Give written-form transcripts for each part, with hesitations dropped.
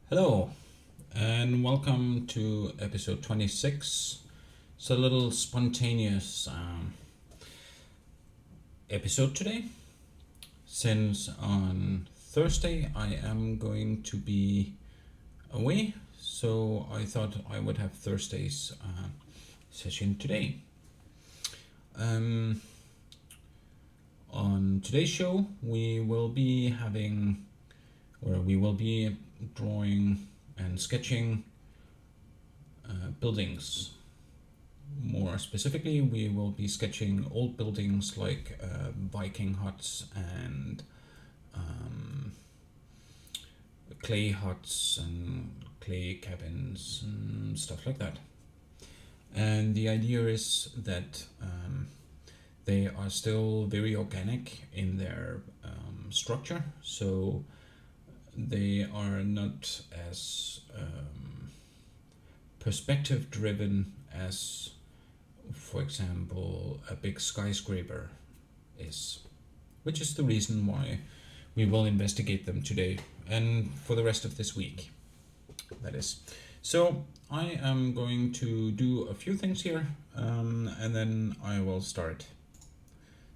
Hello, and welcome to episode 26. It's a little spontaneous episode today, since on Thursday I am going to be away, so I thought I would have Thursday's session today. On today's show, we will be drawing and sketching buildings. More specifically, we will be sketching old buildings like Viking huts and clay huts and clay cabins and stuff like that. And the idea is that they are still very organic in their structure, so they are not as perspective driven as, for example, a big skyscraper is, which is the reason why we will investigate them today and for the rest of this week, that is. So I am going to do a few things here and then I will start.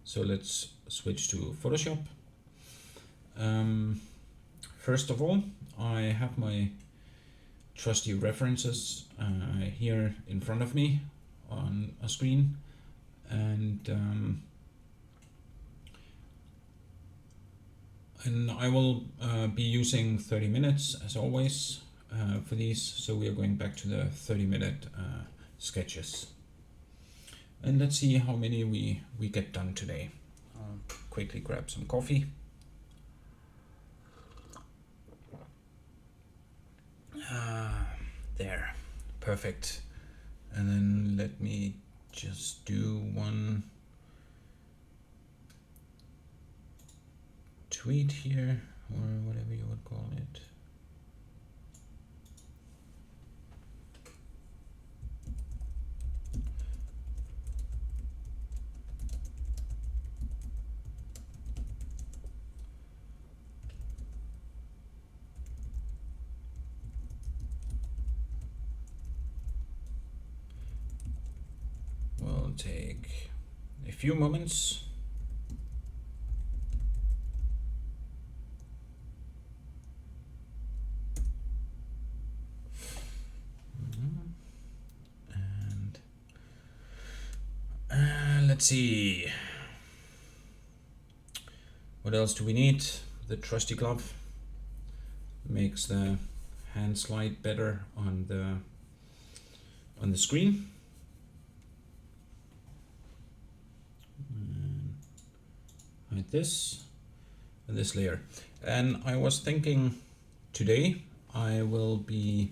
So let's switch to Photoshop. First of all, I have my trusty references here in front of me on a screen, and I will be using 30 minutes as always for these, so we are going back to the 30-minute sketches. And let's see how many we get done today. I'll quickly grab some coffee. There, perfect. And then let me just do one tweet here, or whatever you would call it. Will take a few moments. And let's see, what else do we need? The trusty glove makes the hand slide better on the screen. Like this and this layer. And I was thinking today I will be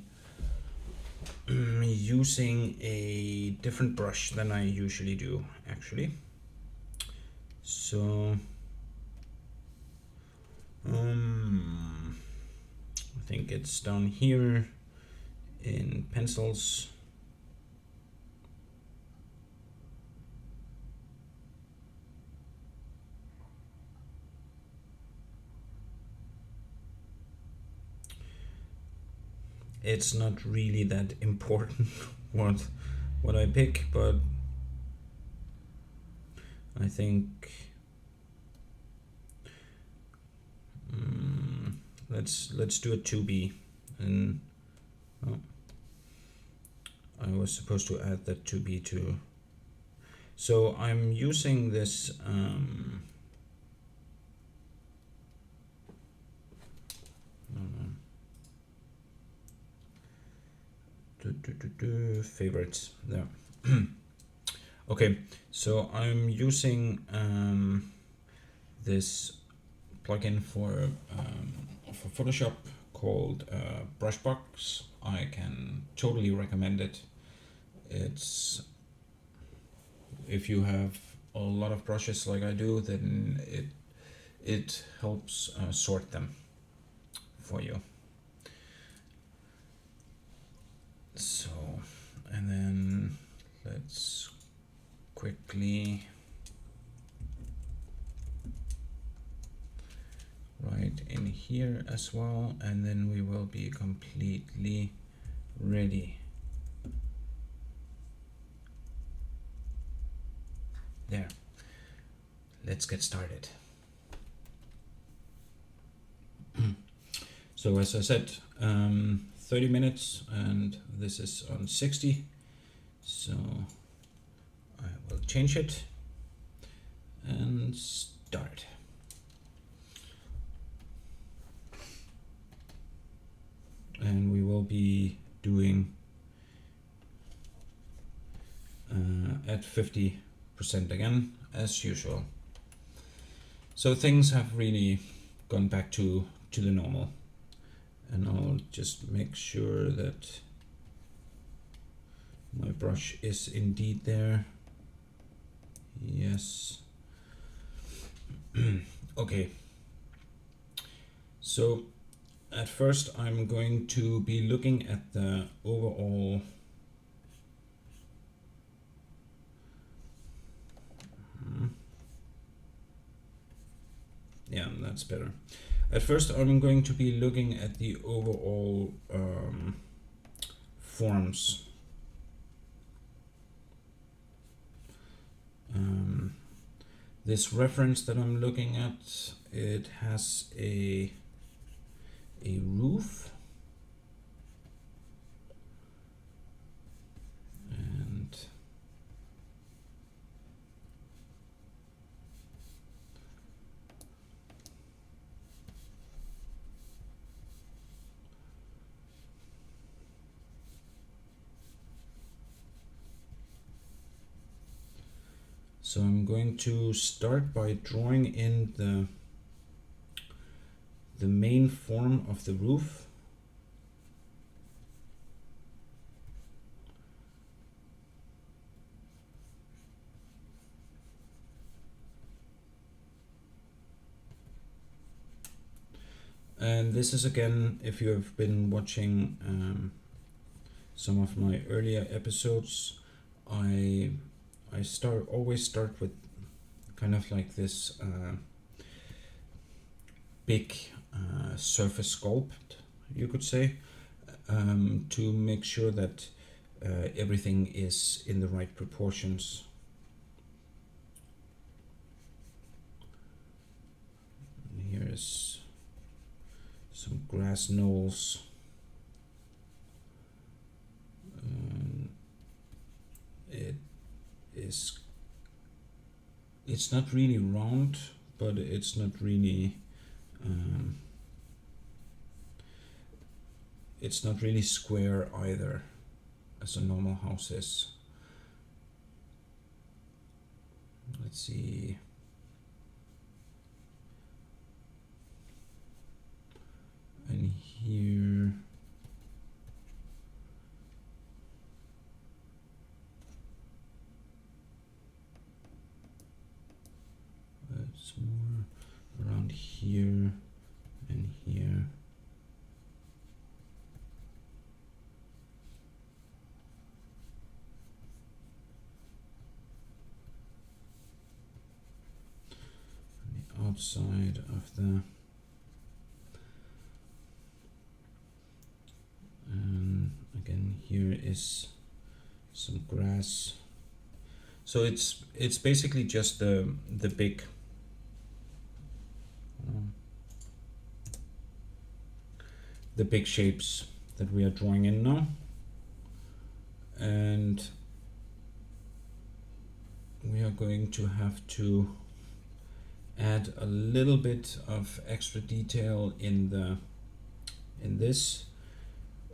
using a different brush than I usually do, actually. So I think it's down here in pencils. It's not really that important what I pick, but I think let's do a 2B, and I was supposed to add that 2B too. So I'm using this favorites there. Okay, so I'm using this plugin for Photoshop called Brushbox. I can totally recommend it. It's, if you have a lot of brushes like I do, then it helps sort them for you. So, and then let's quickly write in here here as well, and then we will be completely ready. There. Let's get started. So as I said, 30 minutes, and this is on 60. So I will change it and start. And we will be doing at 50% again, as usual. So things have really gone back to the normal. And I'll just make sure that my brush is indeed there. Yes. Okay. So at first I'm going to be looking at the overall yeah, that's better. At first I'm going to be looking at the overall forms. This reference that I'm looking at, it has a roof, and so I'm going to start by drawing in the main form of the roof. And this is again, if you have been watching some of my earlier episodes, I always start with kind of like this big surface sculpt, you could say, to make sure that everything is in the right proportions. Here is some grass knolls. It's not really round, but it's not really square either, as a normal house is. Let's see. And here it's more around here and here. On the outside of the, and again here is some grass. So it's basically just the big shapes that we are drawing in now, and we are going to have to add a little bit of extra detail in this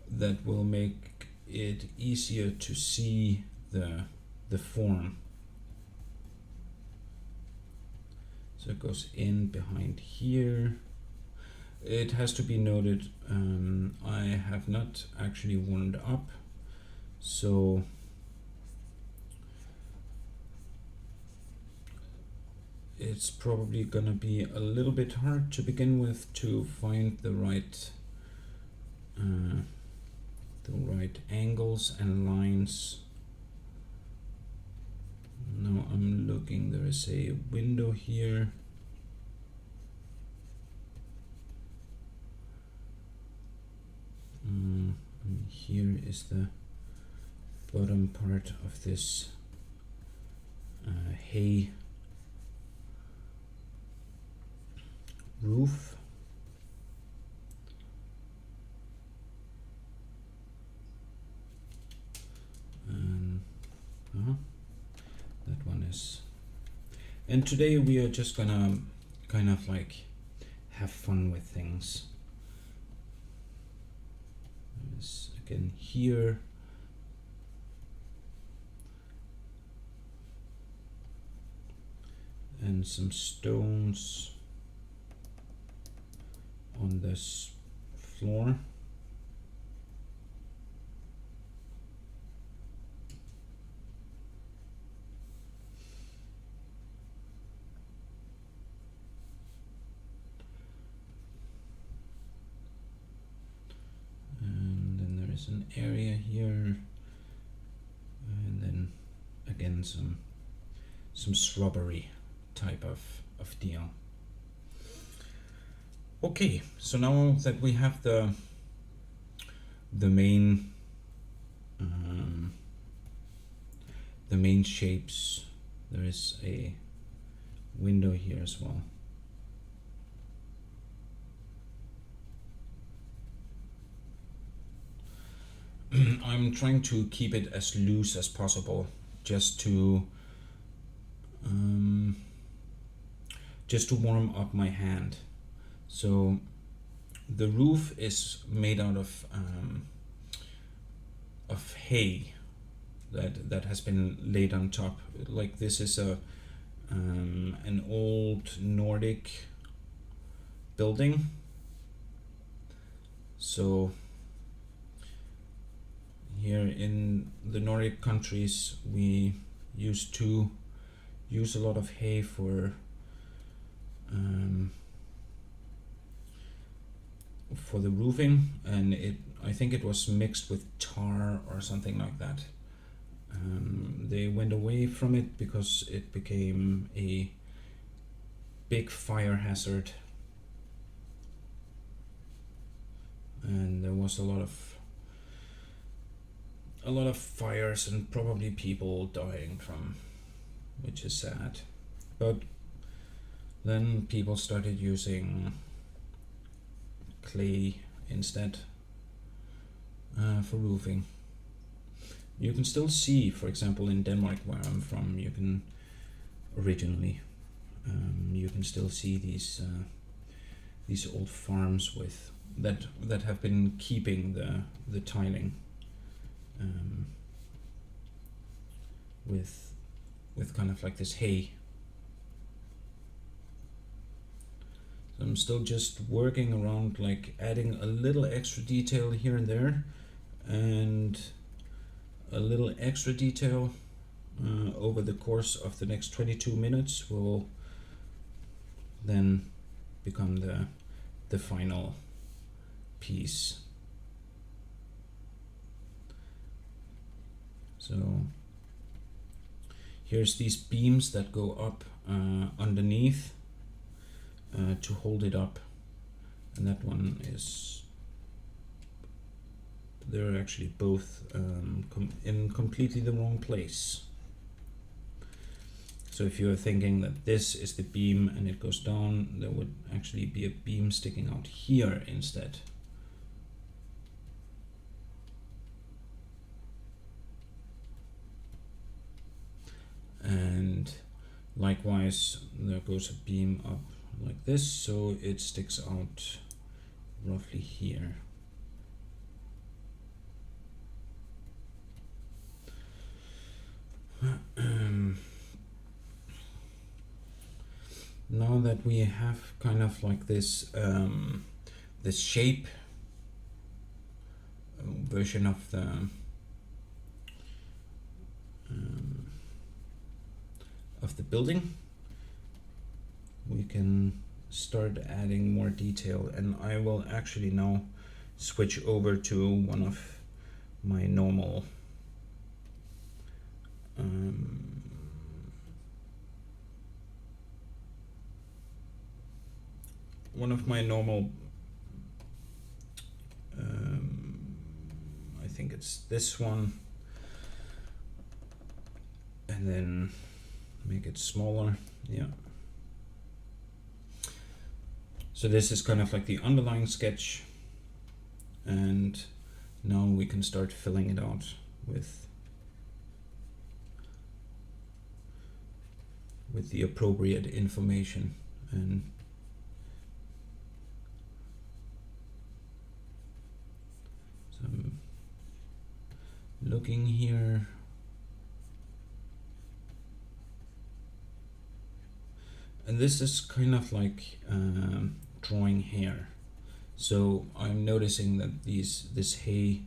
that will make it easier to see the form. So it goes in behind here. It has to be noted, I have not actually warmed up, so it's probably gonna be a little bit hard to begin with to find the right angles and lines. Now I'm looking, there is a window here. here is the bottom part of this hay roof. And that one is. And today we are just gonna kind of like have fun with things. There's again here. And some stones on this floor. And then there is an area here, and then again some shrubbery type of deal. Okay, so now that we have the main shapes, there is a window here as well. I'm trying to keep it as loose as possible, just to warm up my hand. So the roof is made out of hay that has been laid on top. Like this is an old Nordic building. So here in the Nordic countries, we used to use a lot of hay for the roofing, and I think it was mixed with tar or something like that. They went away from it because it became a big fire hazard, and there was a lot of fires and probably people dying from, which is sad. But then people started using clay instead for roofing. You can still see, for example, in Denmark, where I'm from, you can still see these old farms with that have been keeping the tiling with kind of like this hay. So I'm still just working around, like adding a little extra detail here and there, and a little extra detail over the course of the next 22 minutes will then become the final piece. So here's these beams that go up underneath to hold it up, and that one is, they're actually both in completely the wrong place. So if you're thinking that this is the beam and it goes down, there would actually be a beam sticking out here instead. And likewise, there goes a beam up like this, so it sticks out roughly here. Now that we have kind of like this this shape version of the building, we can start adding more detail, and I will actually now switch over to one of my normal I think it's this one, and then make it smaller. Yeah. So this is kind of like the underlying sketch, and now we can start filling it out with the appropriate information. And so I'm looking here. And this is kind of like drawing hair. So I'm noticing that this hay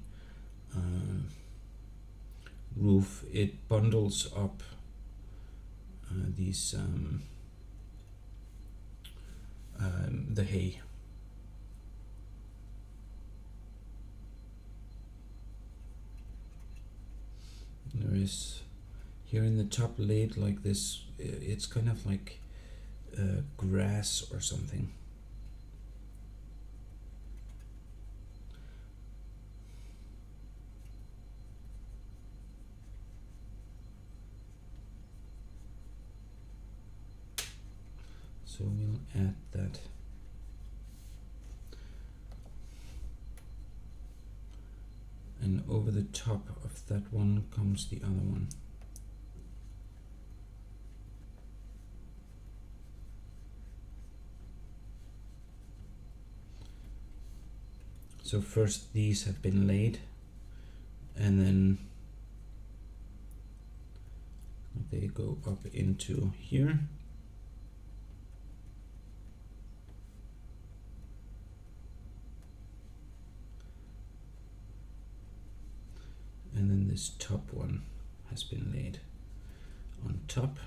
roof, it bundles up these the hay. There is here in the top laid like this, it's kind of like grass or something. So we'll add that. And over the top of that one comes the other one. So first these have been laid, and then they go up into here. And then this top one has been laid on top.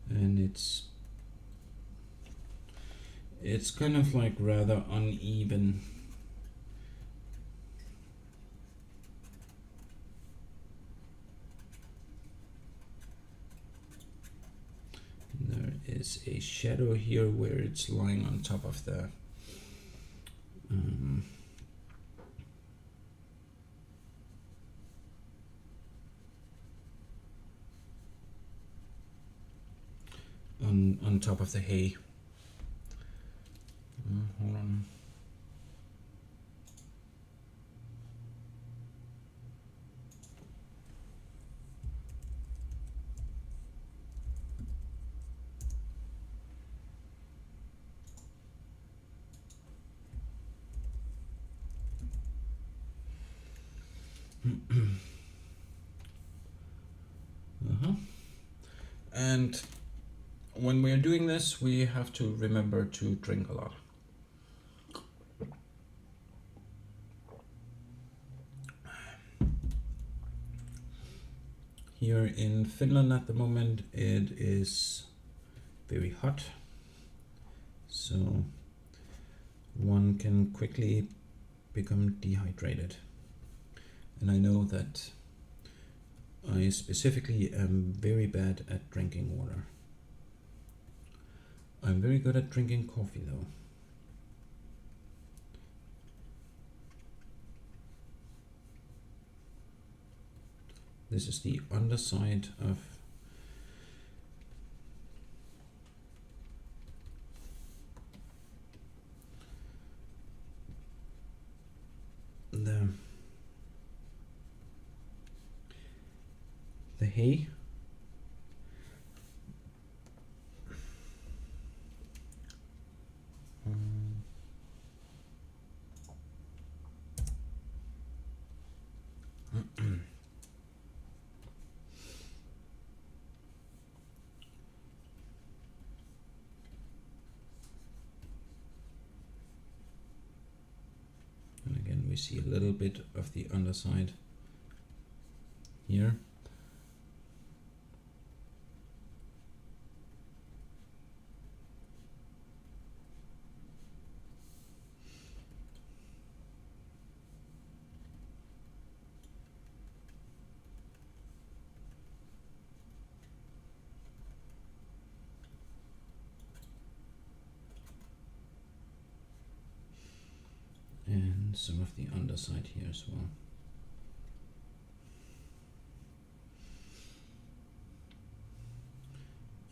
And it's kind of like rather uneven. There is a shadow here where it's lying on top of the on top of the hay. Hold on. And when we are doing this, we have to remember to drink a lot. Here in Finland at the moment, it is very hot, so one can quickly become dehydrated. And I know that I specifically am very bad at drinking water. I'm very good at drinking coffee though. This is the underside of the hay. And again, we see a little bit of the underside here. And some of the underside here as well.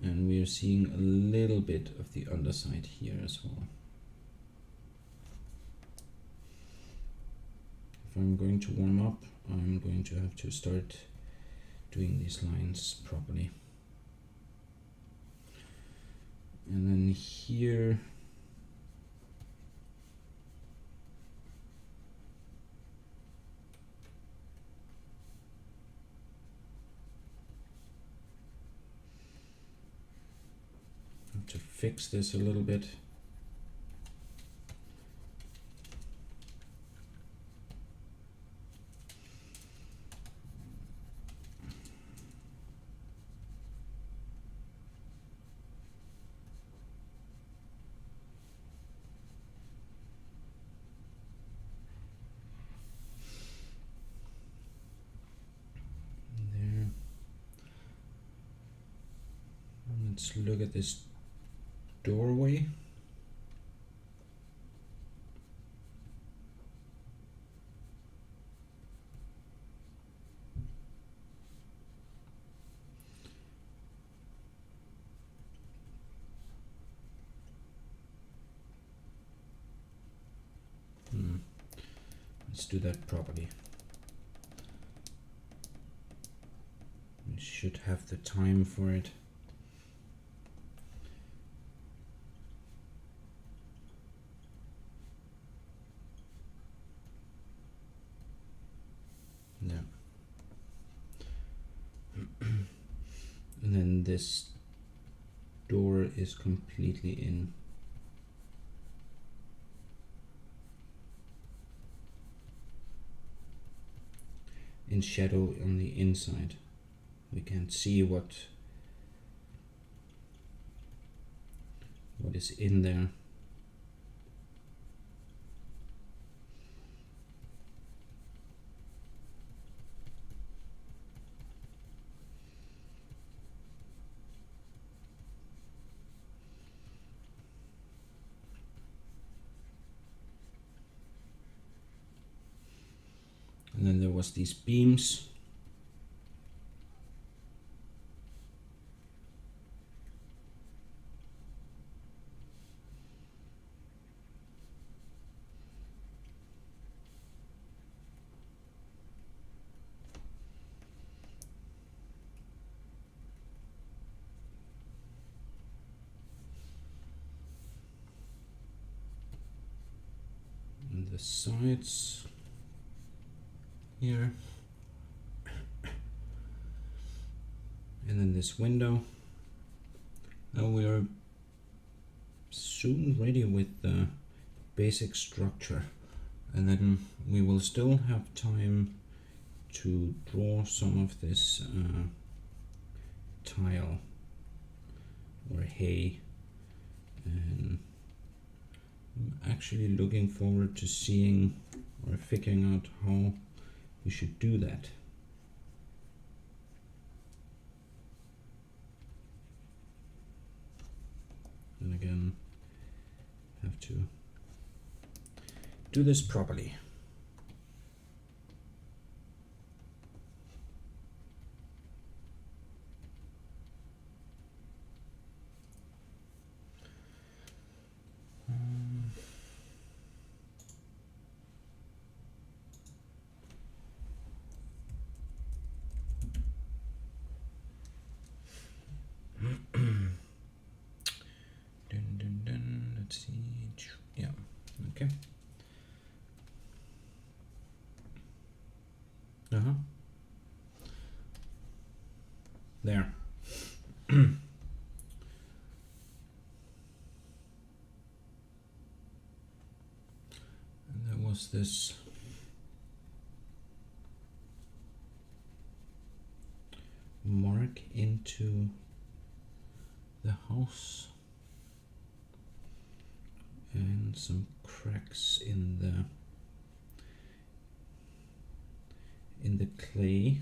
And we are seeing a little bit of the underside here as well. If I'm going to warm up, I'm going to have to start doing these lines properly. And then here, I have to fix this a little bit. Let's look at this doorway. Let's do that properly. We should have the time for it. Yeah. And then this door is completely in shadow on the inside. We can't see what is in there. And then there was these beams. And the sides here. And then this window. Now we're soon ready with the basic structure, and then we will still have time to draw some of this tile or hay, and I'm actually looking forward to seeing or figuring out how we should do that. And again, have to do this properly. Let's see. Yeah. Okay. There. And there was this mark into the house and some cracks in the clay.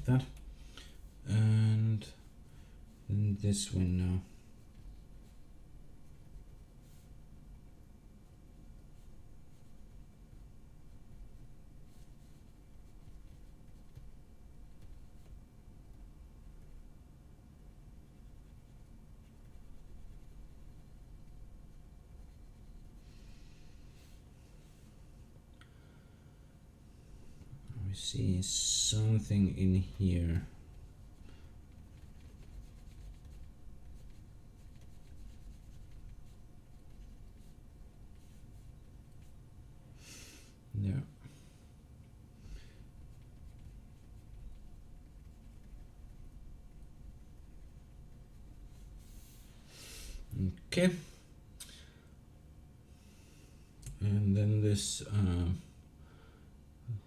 like that. And then this one now. We see something in here. Yeah. Okay. And then this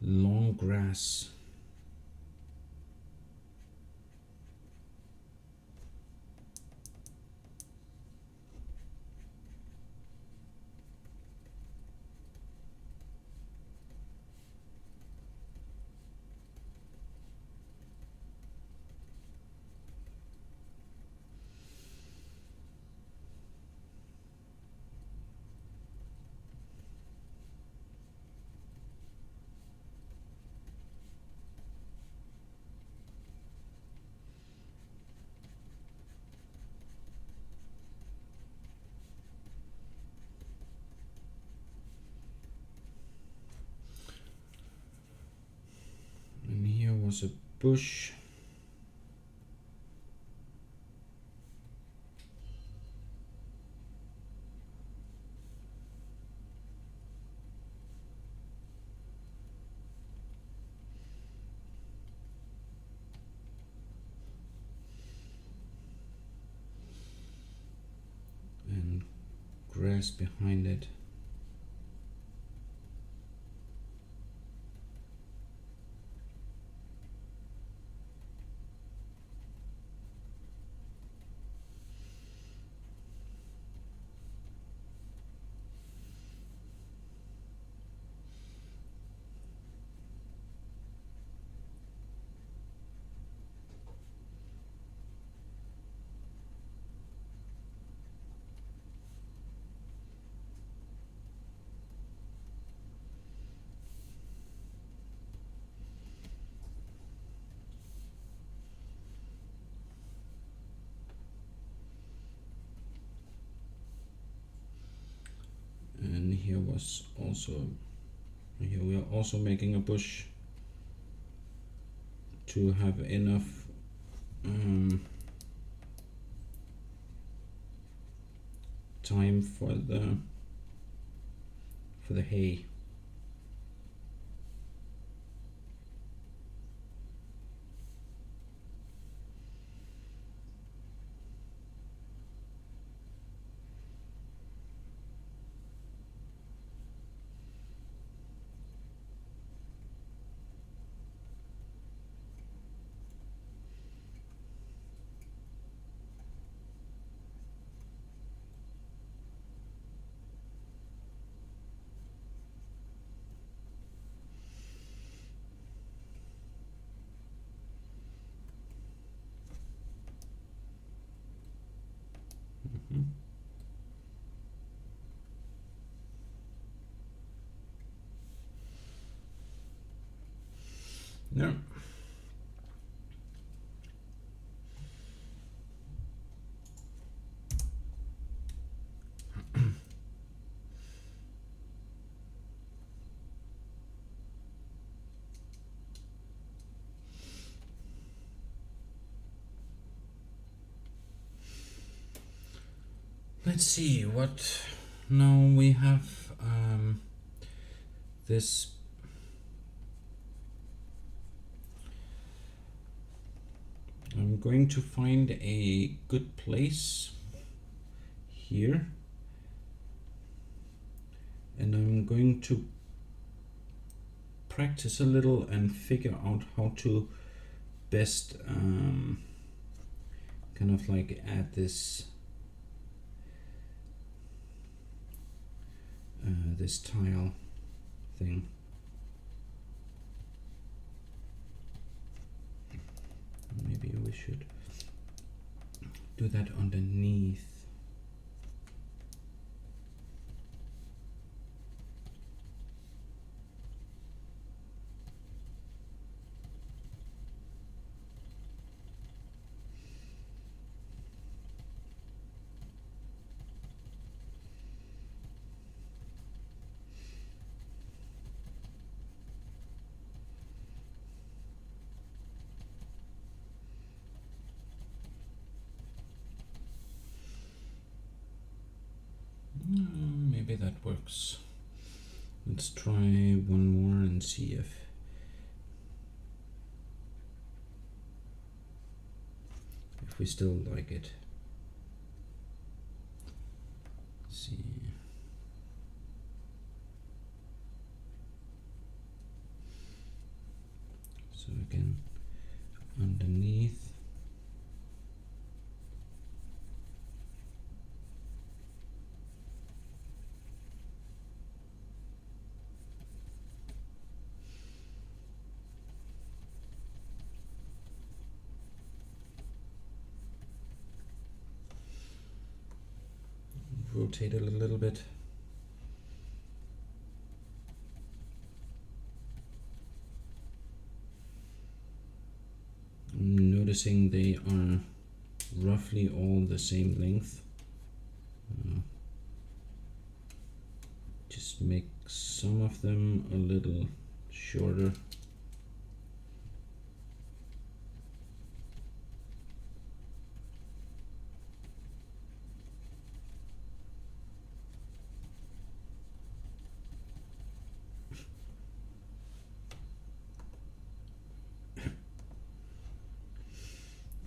long grass. And here was a bush. And grass behind it. And here was also, here we are also making a bush to have enough time for the hay. Yeah. Let's see what now we have this I'm going to find a good place here, and I'm going to practice a little and figure out how to best kind of like add this this tile thing. should do that underneath. Maybe that works. Let's try one more and see if we still like it. Let's see. So again, underneath. Rotate it a little bit. I'm noticing they are roughly all the same length. Just make some of them a little shorter.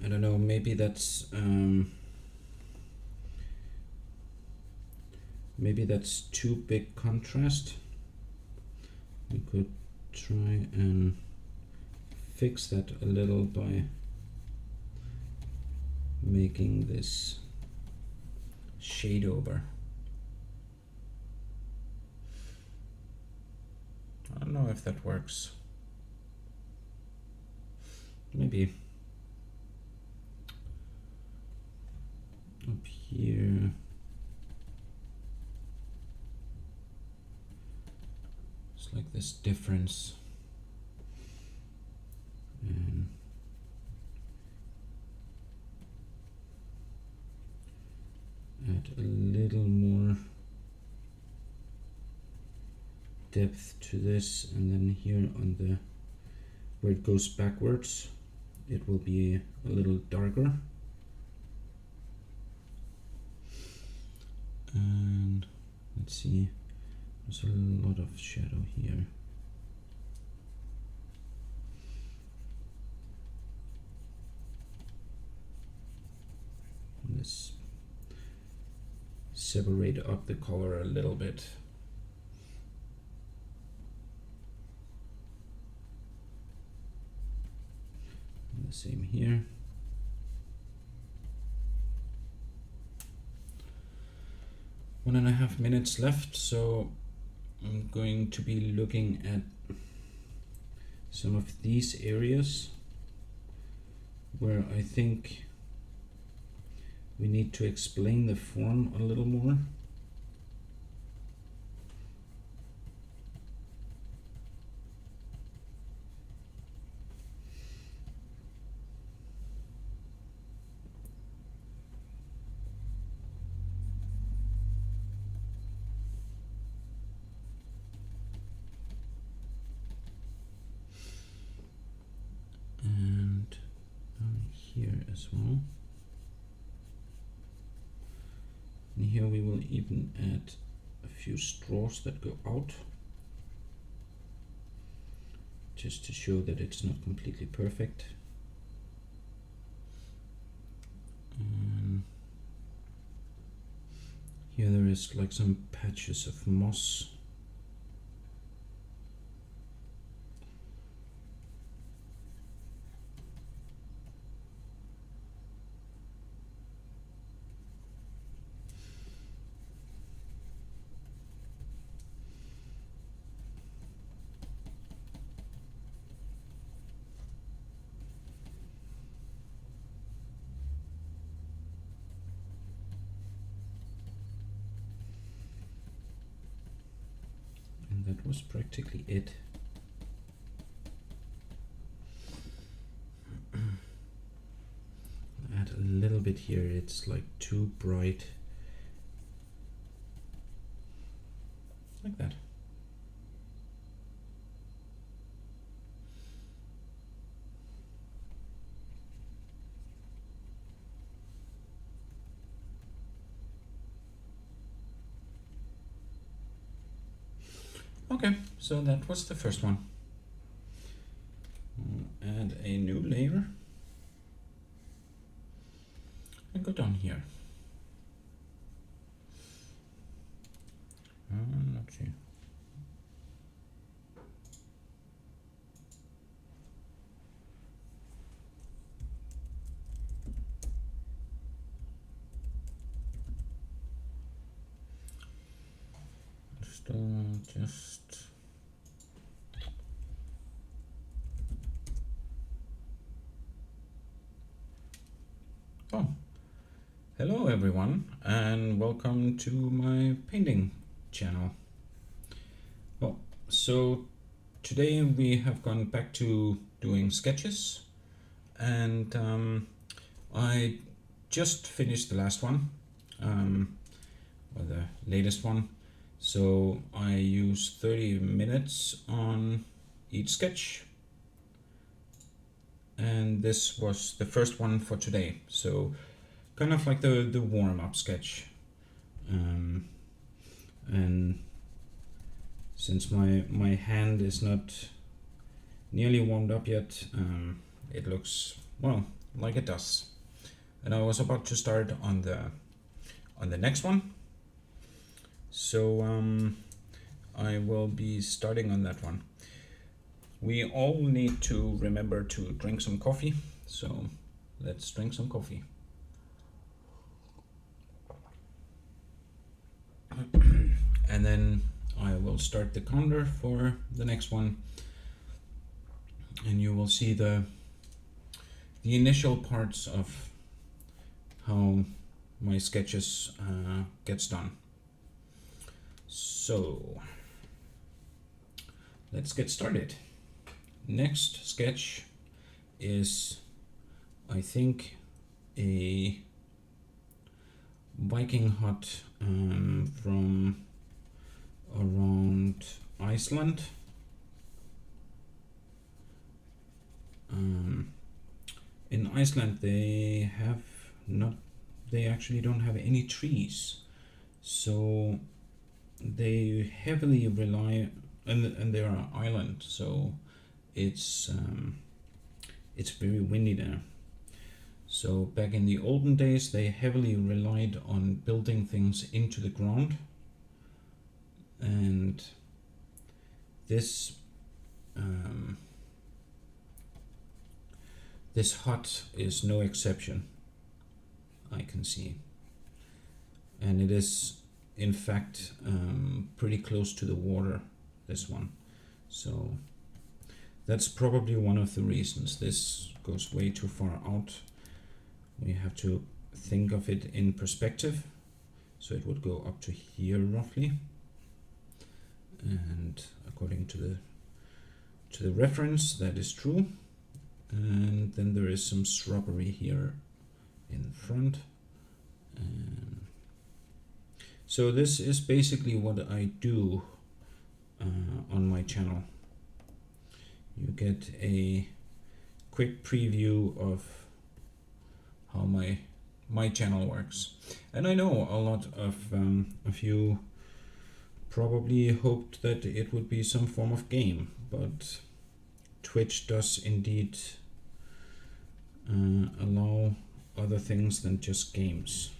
I don't know, maybe that's too big contrast. We could try and fix that a little by making this shade over. I don't know if that works. Maybe. Up here. It's like this difference. And add a little more depth to this, and then here on the where it goes backwards, it will be a little darker. And let's see, there's a lot of shadow here. Let's separate up the color a little bit. And the same here. 1.5 minutes left, so I'm going to be looking at some of these areas where I think we need to explain the form a little more. And here as well. And here we will even add a few straws that go out, just to show that it's not completely perfect. And here there is like some patches of moss. that was practically it. Add a little bit here, it's like too bright. Like that. Okay, so that was the first one. Add a new layer and go down here. Let's see. Just oh, hello everyone, and welcome to my painting channel. Well, so today we have gone back to doing sketches, and I just finished the last one, or the latest one. So I used 30 minutes on each sketch, and this was the first one for today. So kind of like the warm-up sketch. And since my hand is not nearly warmed up yet, it looks, well, like it does. And I was about to start on the next one. So I will be starting on that one. We all need to remember to drink some coffee, so let's drink some coffee. And then I will start the counter for the next one, and you will see the initial parts of how my sketches gets done. So let's get started. Next sketch is, I think, a Viking hut from around Iceland. In Iceland they actually don't have any trees, so they heavily rely, and they're an island, so it's very windy there. So back in the olden days they heavily relied on building things into the ground, and this this hut is no exception, I can see. And it is in fact pretty close to the water, this one. So that's probably one of the reasons. This goes way too far out. We have to think of it in perspective. So it would go up to here roughly. And according to the reference, that is true. And then there is some shrubbery here in front. And so this is basically what I do on my channel. You get a quick preview of how my channel works. And I know a lot of you probably hoped that it would be some form of game, but Twitch does indeed allow other things than just games.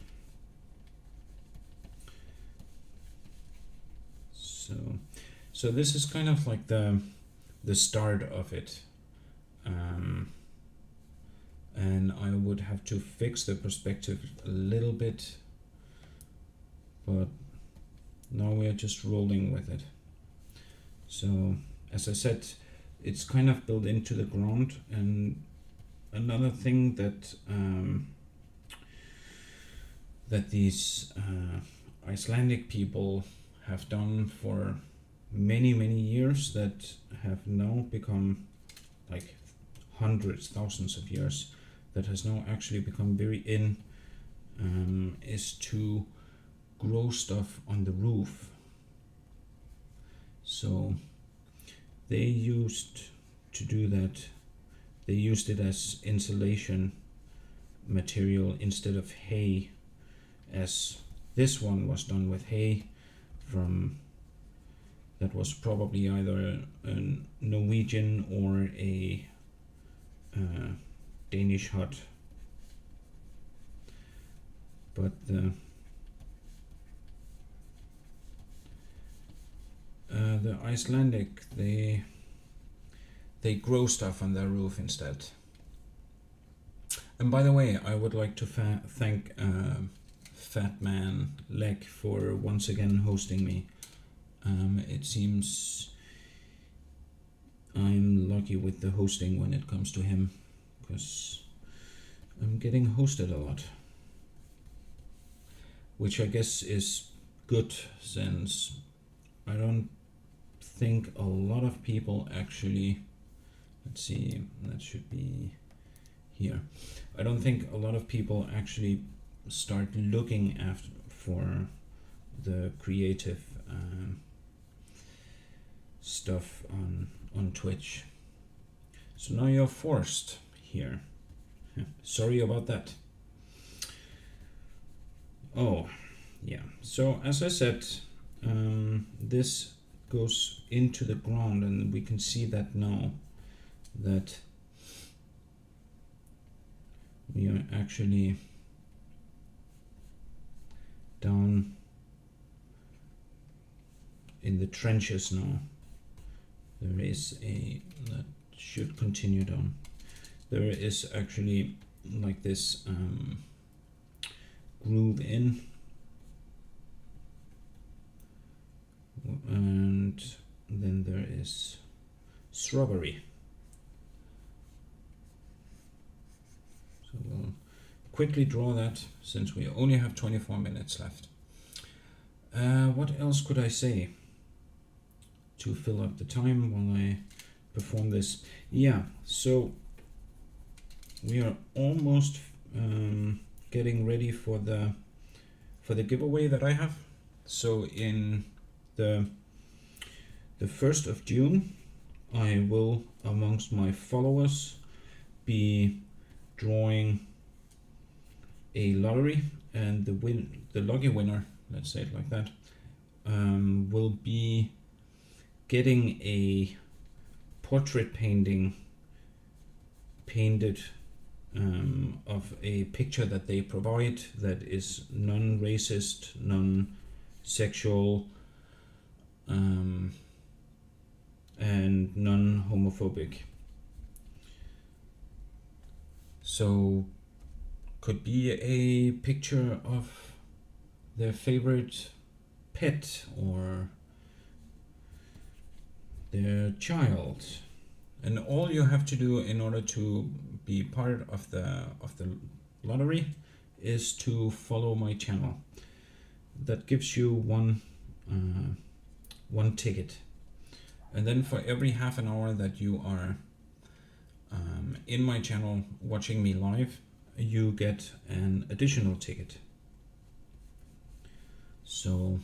So this is kind of like the start of it, and I would have to fix the perspective a little bit, but now we are just rolling with it. So as I said, it's kind of built into the ground. And another thing that that these Icelandic people have done for many years that have now become like hundreds, thousands of years, that has now actually become very in, is to grow stuff on the roof. So they used to do that. They used it as insulation material instead of hay, as this one was done with hay from, that was probably either a Norwegian or a Danish hut. But the Icelandic, they grow stuff on their roof instead. And by the way, I would like to thank Fat Man Leg for once again hosting me. It seems I'm lucky with the hosting when it comes to him, because I'm getting hosted a lot, which I guess is good, since I don't think a lot of people actually, let's see, that should be here. I don't think a lot of people actually start looking for the creative stuff on Twitch. So now you're forced here. Sorry about that. Oh, yeah. So as I said, this goes into the ground, and we can see that now that we are actually down in the trenches now. There is that should continue down. There is actually like this groove in, and then there is shrubbery. So we'll quickly draw that, since we only have 24 minutes left. What else could I say to fill up the time while I perform this? Yeah, so we are almost getting ready for the giveaway that I have. So in the 1st of June, I will, amongst my followers, be drawing a lottery, and the lucky winner, let's say it like that, will be getting a portrait painting painted of a picture that they provide that is non-racist, non-sexual, and non-homophobic. So could be a picture of their favorite pet or their child, and all you have to do in order to be part of the lottery is to follow my channel. That gives you one ticket, and then for every half an hour that you are in my channel watching me live, you get an additional ticket. So,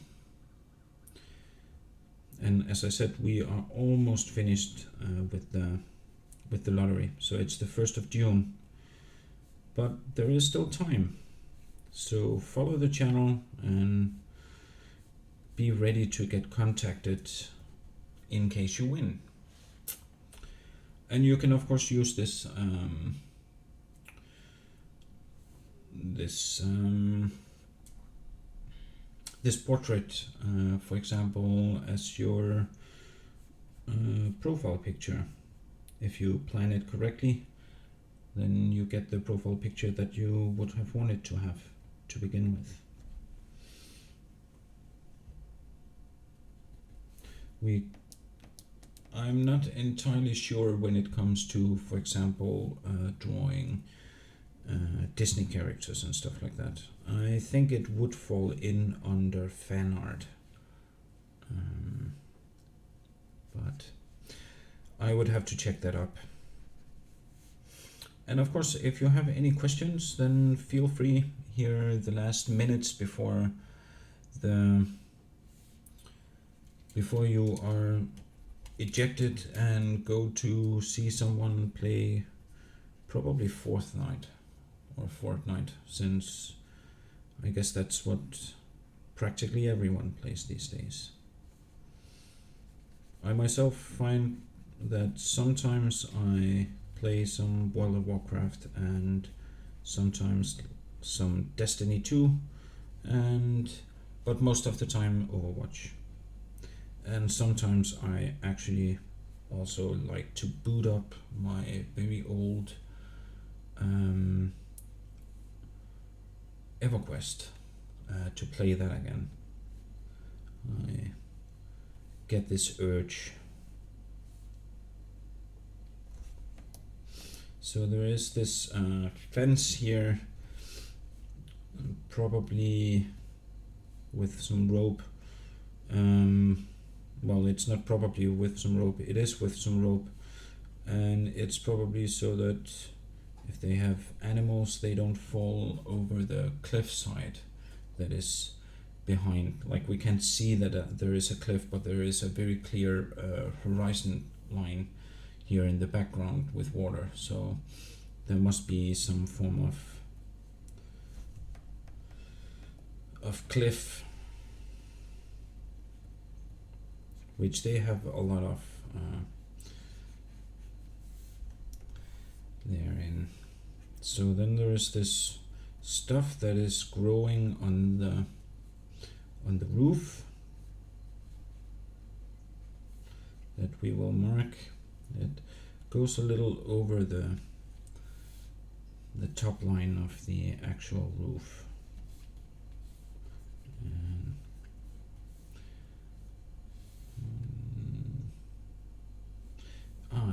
and as I said, we are almost finished with the lottery. So it's the 1st of June, but there is still time. So follow the channel and be ready to get contacted in case you win. And you can of course use this this portrait, for example, as your profile picture. If you plan it correctly, then you get the profile picture that you would have wanted to have to begin with. I'm not entirely sure when it comes to, for example, drawing Disney characters and stuff like that. I think it would fall in under fan art. but I would have to check that up. And of course, if you have any questions, then feel free here the last minutes before you are ejected and go to see someone play probably Fortnite, since I guess that's what practically everyone plays these days. I myself find that sometimes I play some World of Warcraft and sometimes some Destiny 2, but most of the time Overwatch. And sometimes I actually also like to boot up my very old EverQuest to play that again. I get this urge. So there is this fence here, probably with some rope. Well, it's not probably with some rope, it is with some rope, and it's probably so that if they have animals, they don't fall over the cliffside that is behind. Like, we can see that there is a cliff, but there is a very clear horizon line here in the background with water, so there must be some form of cliff, which they have a lot of therein. So then there is this stuff that is growing on the roof that we will mark. It goes a little over the top line of the actual roof.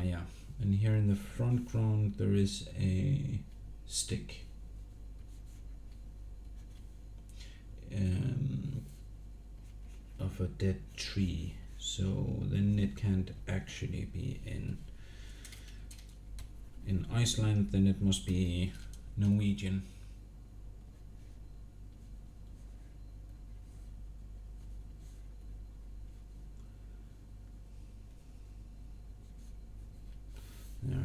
Yeah, and here in the front ground there is a stick. Of a dead tree, so then it can't actually be in Iceland, then it must be Norwegian. Yeah.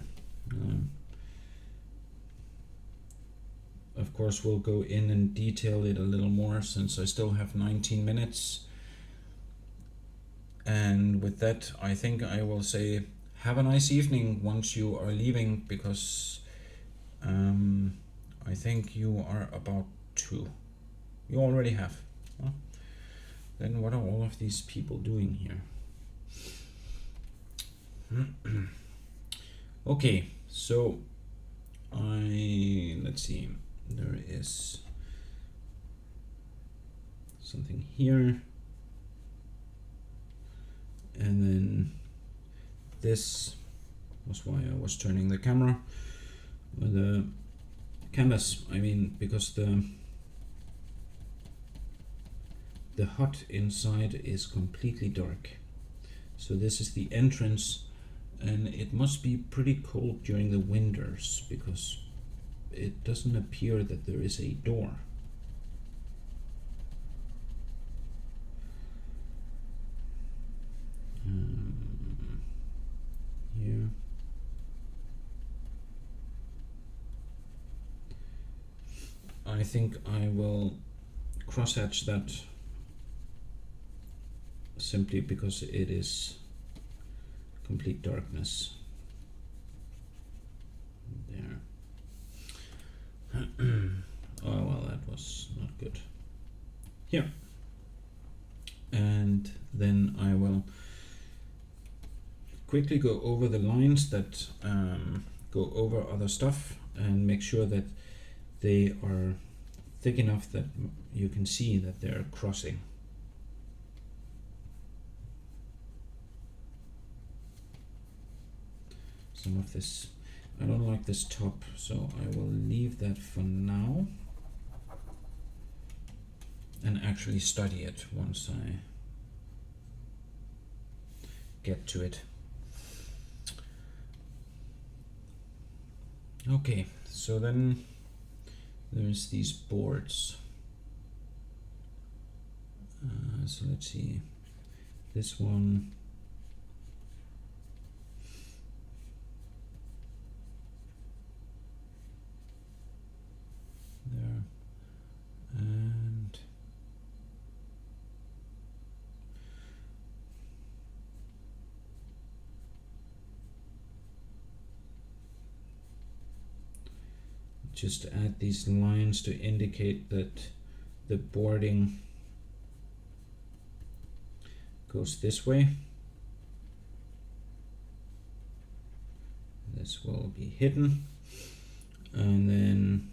Of course, we'll go in and detail it a little more since I still have 19 minutes. And with that, I think I will say have a nice evening once you are leaving, because I think you are about to. You already have. Huh? Then what are all of these people doing here? Okay, so let's see, there is something here, and then this was why I was turning the camera, the canvas, I mean, because the hut inside is completely dark. So this is the entrance, and it must be pretty cold during the winters because it doesn't appear that there is a door. Here. I think I will crosshatch that simply because it is complete darkness. There. Oh well, that was not good. Here. And then I will quickly go over the lines that go over other stuff and make sure that they are thick enough that you can see that they're crossing. Some of this, I don't like this top, so I will leave that for now and actually study it once I get to it. Okay, so then there's these boards. So let's see, this one. There. And just add these lines to indicate that the boarding goes this way. This will be hidden, and then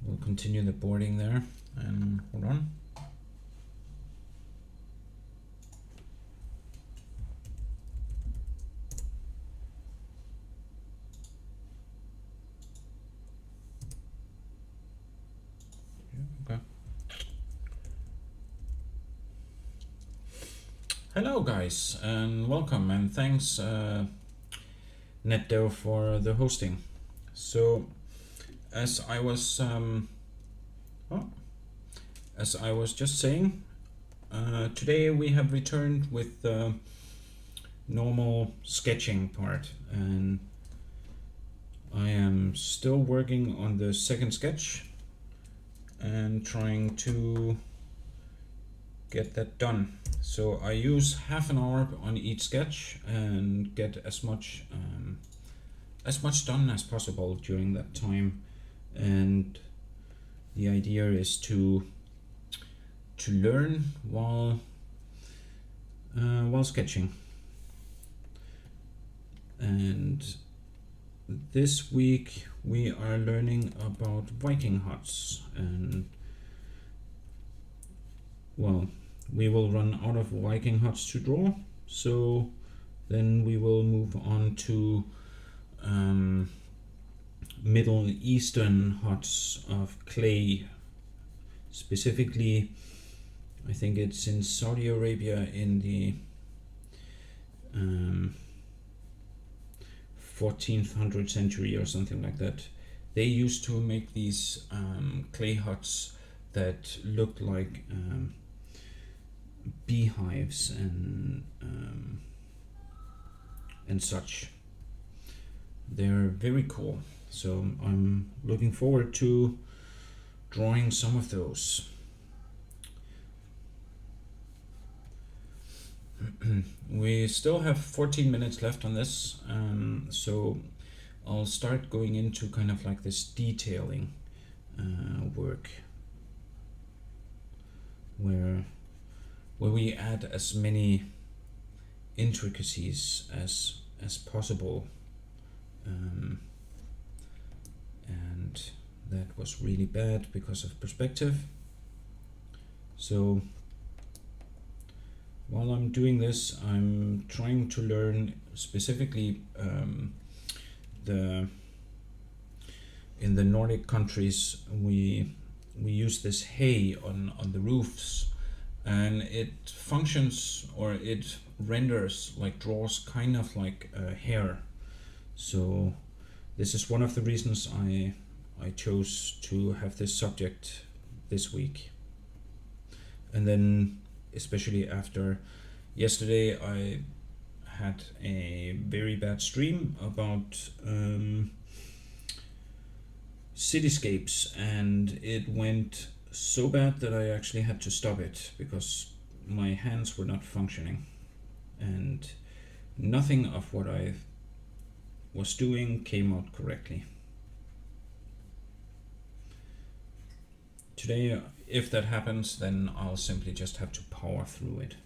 we'll continue the boarding there. And hold on. Okay. Hello guys, and welcome, and thanks NetDev for the hosting. So as I was just saying, today we have returned with the normal sketching part, and I am still working on the second sketch and trying to get that done. So I use half an hour on each sketch and get as much done as possible during that time. And the idea is to learn while sketching. And this week we are learning about Viking huts, and well, we will run out of Viking huts to draw, so then we will move on to Middle Eastern huts of clay. Specifically, I think it's in Saudi Arabia in the 1400th century or something like that. They used to make these clay huts that looked like beehives and such. They're very cool, so I'm looking forward to drawing some of those. We still have 14 minutes left on this, so I'll start going into kind of like this detailing work where we add as many intricacies as possible, and that was really bad because of perspective. So while I'm doing this, I'm trying to learn specifically in the Nordic countries we use this hay on the roofs, and it functions, or it renders, like draws kind of like hair. So this is one of the reasons I chose to have this subject this week. And then especially after yesterday, I had a very bad stream about cityscapes, and it went so bad that I actually had to stop it because my hands were not functioning, and nothing of what I was doing came out correctly. Today, if that happens, then I'll simply just have to power through it.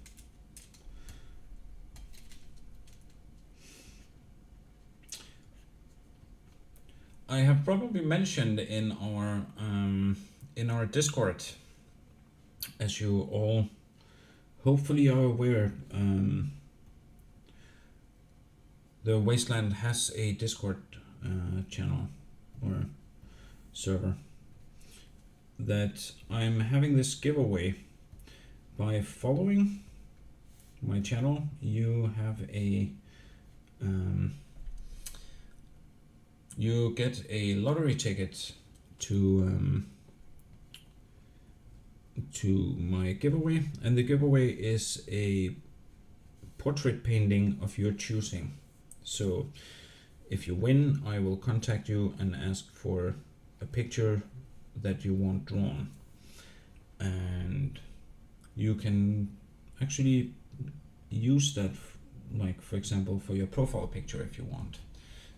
I have probably mentioned in our Discord, as you all hopefully are aware, the Wasteland has a Discord channel or server, that I'm having this giveaway by following my channel, you have a you get a lottery ticket to my giveaway, and the giveaway is a portrait painting of your choosing. So if you win, I will contact you and ask for a picture that you want drawn, and you can actually use that like, for example, for your profile picture if you want.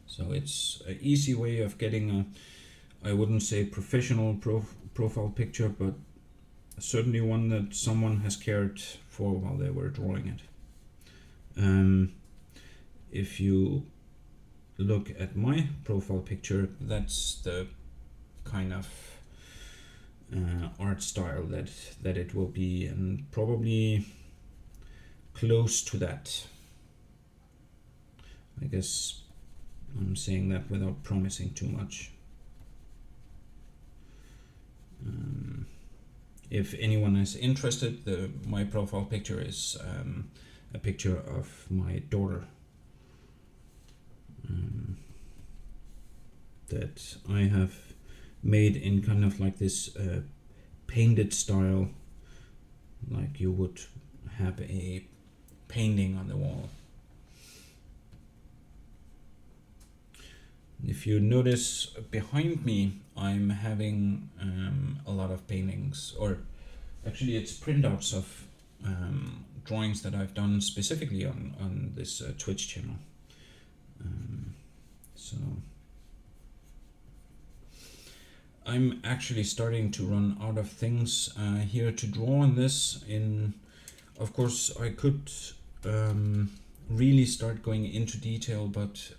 So it's an easy way of getting a, I wouldn't say professional profile picture, but certainly one that someone has cared for while they were drawing it. If you look at my profile picture, that's the kind of art style that it will be, and probably close to that. I guess I'm saying that without promising too much. If anyone is interested, my profile picture is a picture of my daughter that I have made in kind of like this painted style, like you would have a painting on the wall. If you notice behind me, I'm having a lot of paintings, or actually it's printouts of drawings that I've done specifically on this Twitch channel. So I'm actually starting to run out of things here to draw on this. Of course, I could really start going into detail, but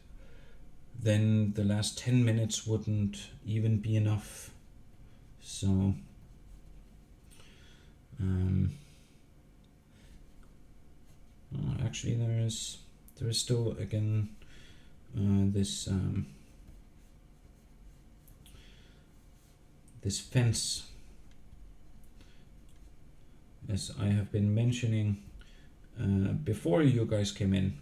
then the last 10 minutes wouldn't even be enough. So actually there is still again this this fence, as I have been mentioning before you guys came in.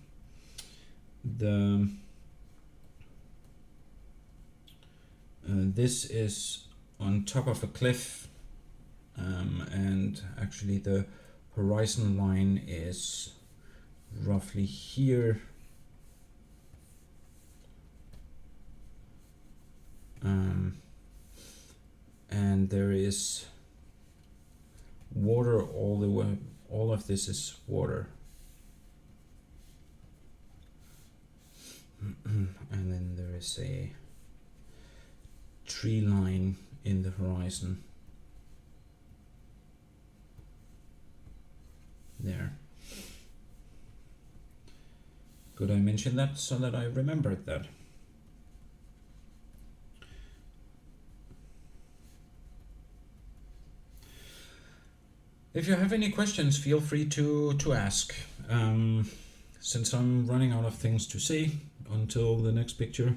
This is on top of a cliff, and actually the horizon line is roughly here. And there is water all the way. All of this is water. And then there is a tree line in the horizon there. Could I mention that so that I remembered that? If you have any questions, feel free to ask. Since I'm running out of things to say until the next picture.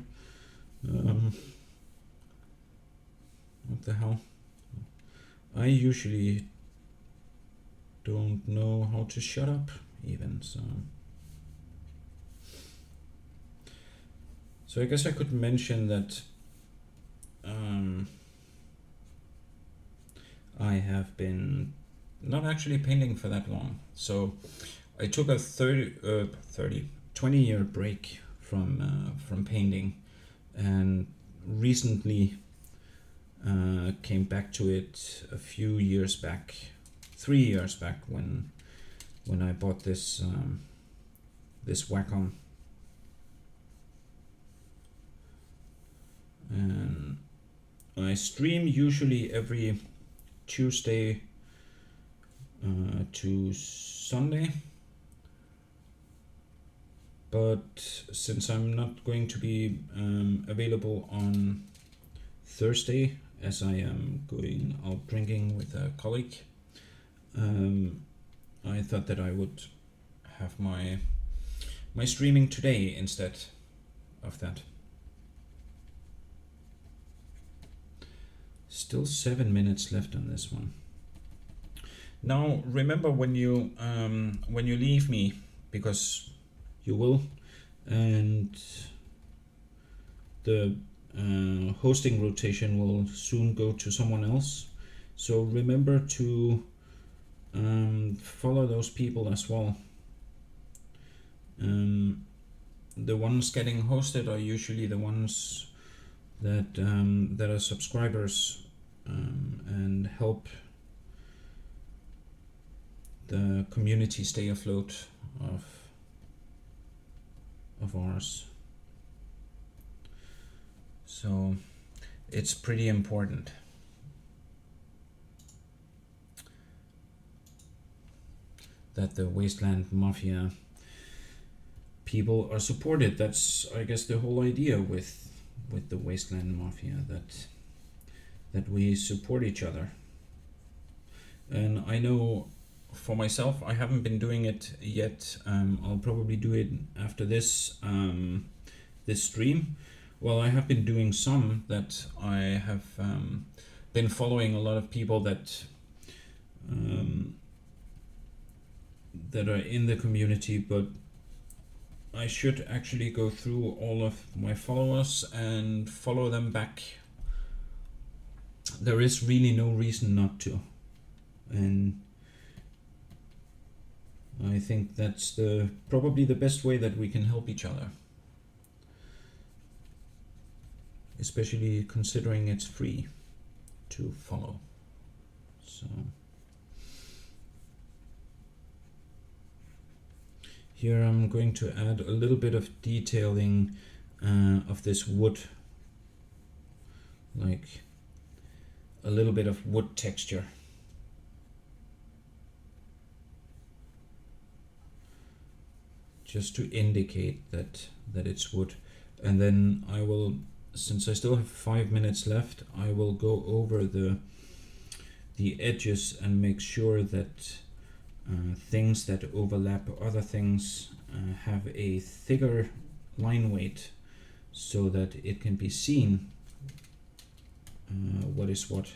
What the hell? I usually don't know how to shut up even, so I guess I could mention that I have been not actually painting for that long. So I took a 20-year break from painting, and recently came back to it a few years back, 3 years back, when I bought this this Wacom, and I stream usually every Tuesday to Sunday, but since I'm not going to be available on Thursday, as I am going out drinking with a colleague, I thought that I would have my streaming today instead of that. Still 7 minutes left on this one. Now remember when you leave me, because you will, and the hosting rotation will soon go to someone else. So remember to follow those people as well. The ones getting hosted are usually the ones that are subscribers and help the community stay afloat of ours. So it's pretty important. That the Wasteland Mafia people are supported. That's, I guess, the whole idea with the Wasteland Mafia, that we support each other. And I know for myself, I haven't been doing it yet. I'll probably do it after this this stream. Well, I have been doing some that I have been following a lot of people that that are in the community, but I should actually go through all of my followers and follow them back. There is really no reason not to, and I think that's probably the best way that we can help each other, especially considering it's free to follow. So here I'm going to add a little bit of detailing of this wood, like a little bit of wood texture. Just to indicate that it's wood. And then I will, since I still have 5 minutes left, I will go over the edges and make sure that things that overlap other things have a thicker line weight, so that it can be seen what is what,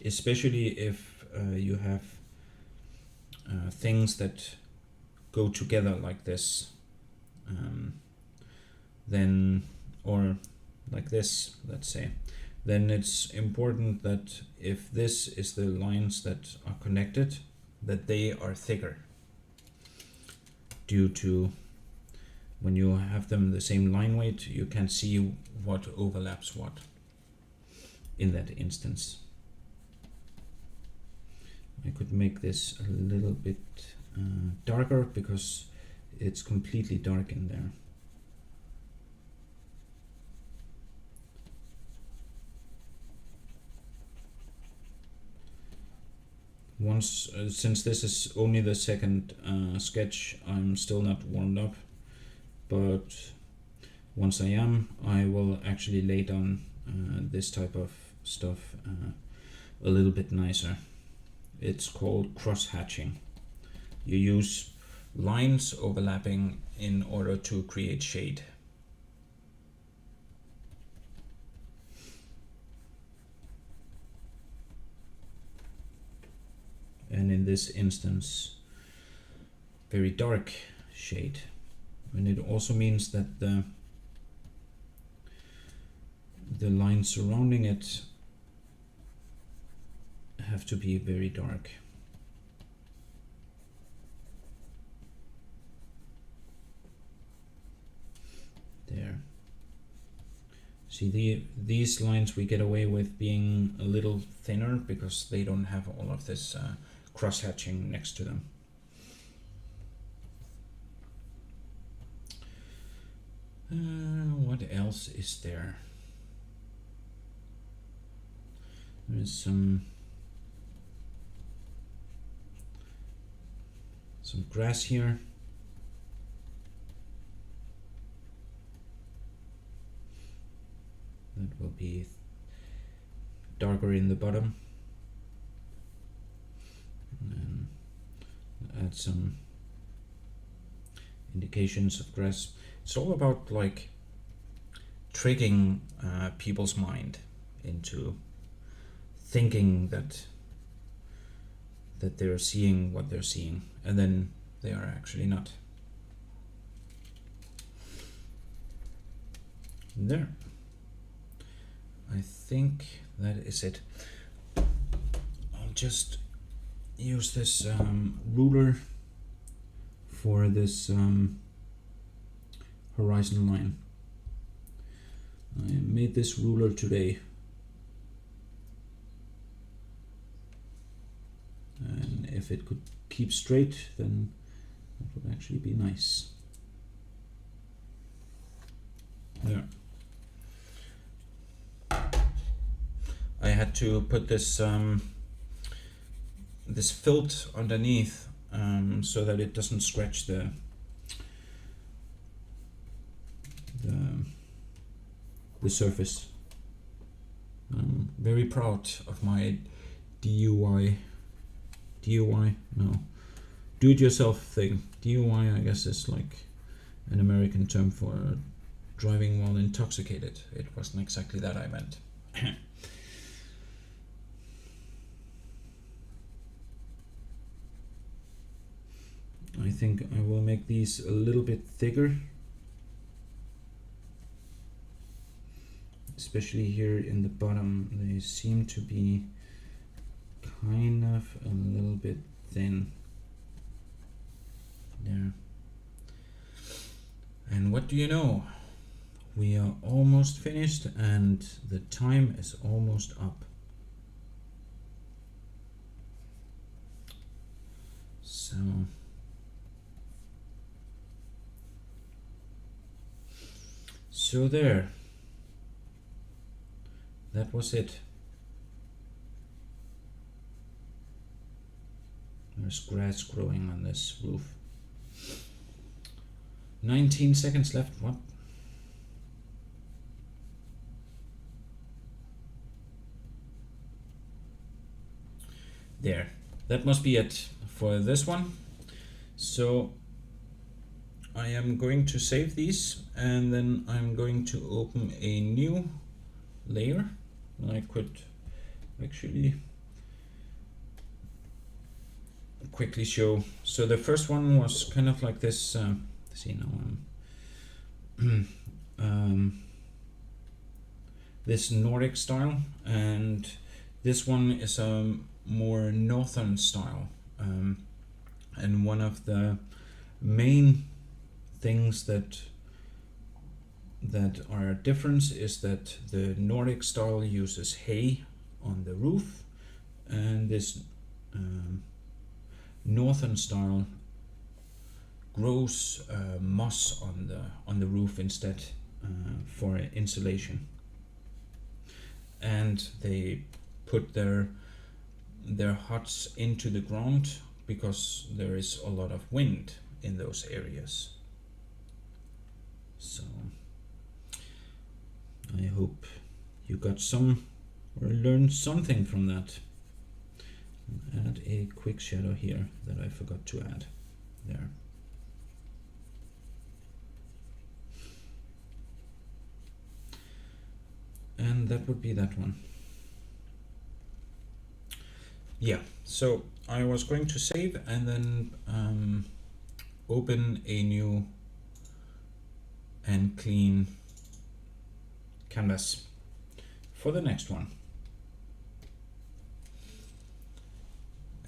especially if you have things that go together like this, then, or like this, let's say, then it's important that if this is the lines that are connected, that they are thicker, due to when you have them the same line weight, you can see what overlaps what in that instance. I could make this a little bit darker because it's completely dark in there. Once, since this is only the second sketch, I'm still not warmed up, but once I am, I will actually lay down this type of stuff a little bit nicer. It's called cross-hatching. You use lines overlapping in order to create shade. And in this instance, very dark shade. And it also means that the lines surrounding it have to be very dark. There. See, these lines we get away with being a little thinner because they don't have all of this cross-hatching next to them. What else is there? There's some grass here. That will be darker in the bottom. And then add some indications of grass. It's all about like tricking people's mind into thinking that that they're seeing what they're seeing, and then they are actually not. There. I think that is it. I'll just use this ruler for this horizon line. I made this ruler today, and if it could keep straight, then that would actually be nice. There. I had to put this this filth underneath so that it doesn't scratch the surface. I'm very proud of my DIY. No, do-it-yourself thing. DIY, I guess, is like an American term for driving while intoxicated. It wasn't exactly that I meant. I think I will make these a little bit thicker, especially here in the bottom. They seem to be kind of a little bit thin there. And what do you know? We are almost finished and the time is almost up. So there. That was it. There's grass growing on this roof. 19 seconds left. What? There. That must be it for this one. So I am going to save these and then I'm going to open a new layer. I could actually quickly show. So the first one was kind of like this. See now, this Nordic style, and this one is a more northern style. And one of the main things that are different is that the Nordic style uses hay on the roof, and this northern style grows moss on the roof instead for insulation. And they put their huts into the ground because there is a lot of wind in those areas. So I hope you got some or learned something from that. I'll add a quick shadow here that I forgot to add there. And that would be that one. Yeah, so I was going to save and then open a new and clean canvas for the next one.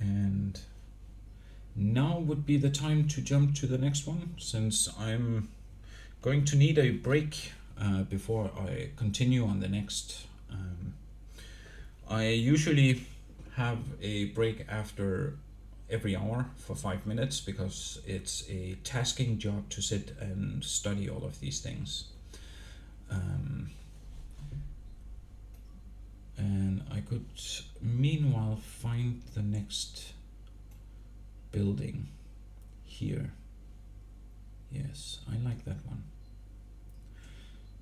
And now would be the time to jump to the next one, since I'm going to need a break before I continue on the next. I usually have a break after every hour for 5 minutes because it's a tasking job to sit and study all of these things. And I could meanwhile find the next building here. Yes, I like that one.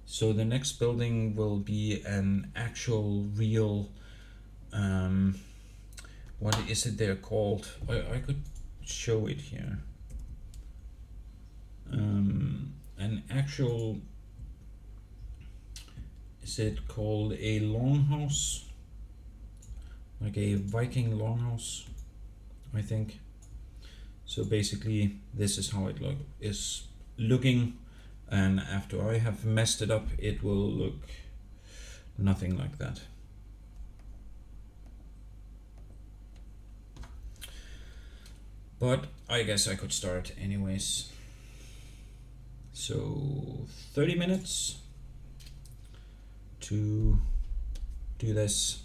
So the next building will be an actual real what is it they're called? I could show it here. An actual, is it called a longhouse? Like a Viking longhouse? I think. So basically this is how it is looking, and after I have messed it up it will look nothing like that. But I guess I could start anyways. So 30 minutes to do this.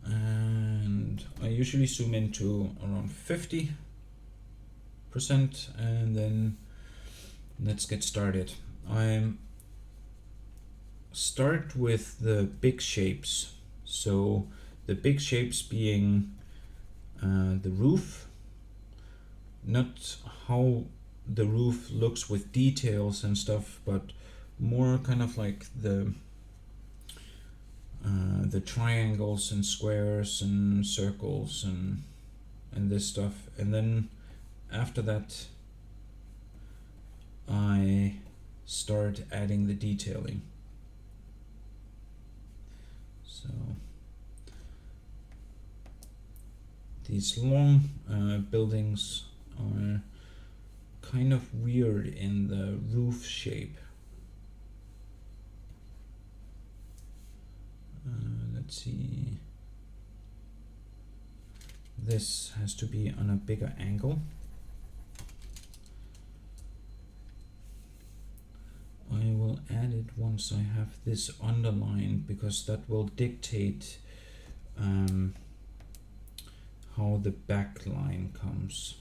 And I usually zoom into around 50%, and then let's get started. I start with the big shapes. So the big shapes being the roof, not how the roof looks with details and stuff, but more kind of like the triangles and squares and circles and this stuff. And then after that I start adding the detailing. So these long buildings are kind of weird in the roof shape. Let's see. This has to be on a bigger angle. I will add it once I have this underlined, because that will dictate how the back line comes.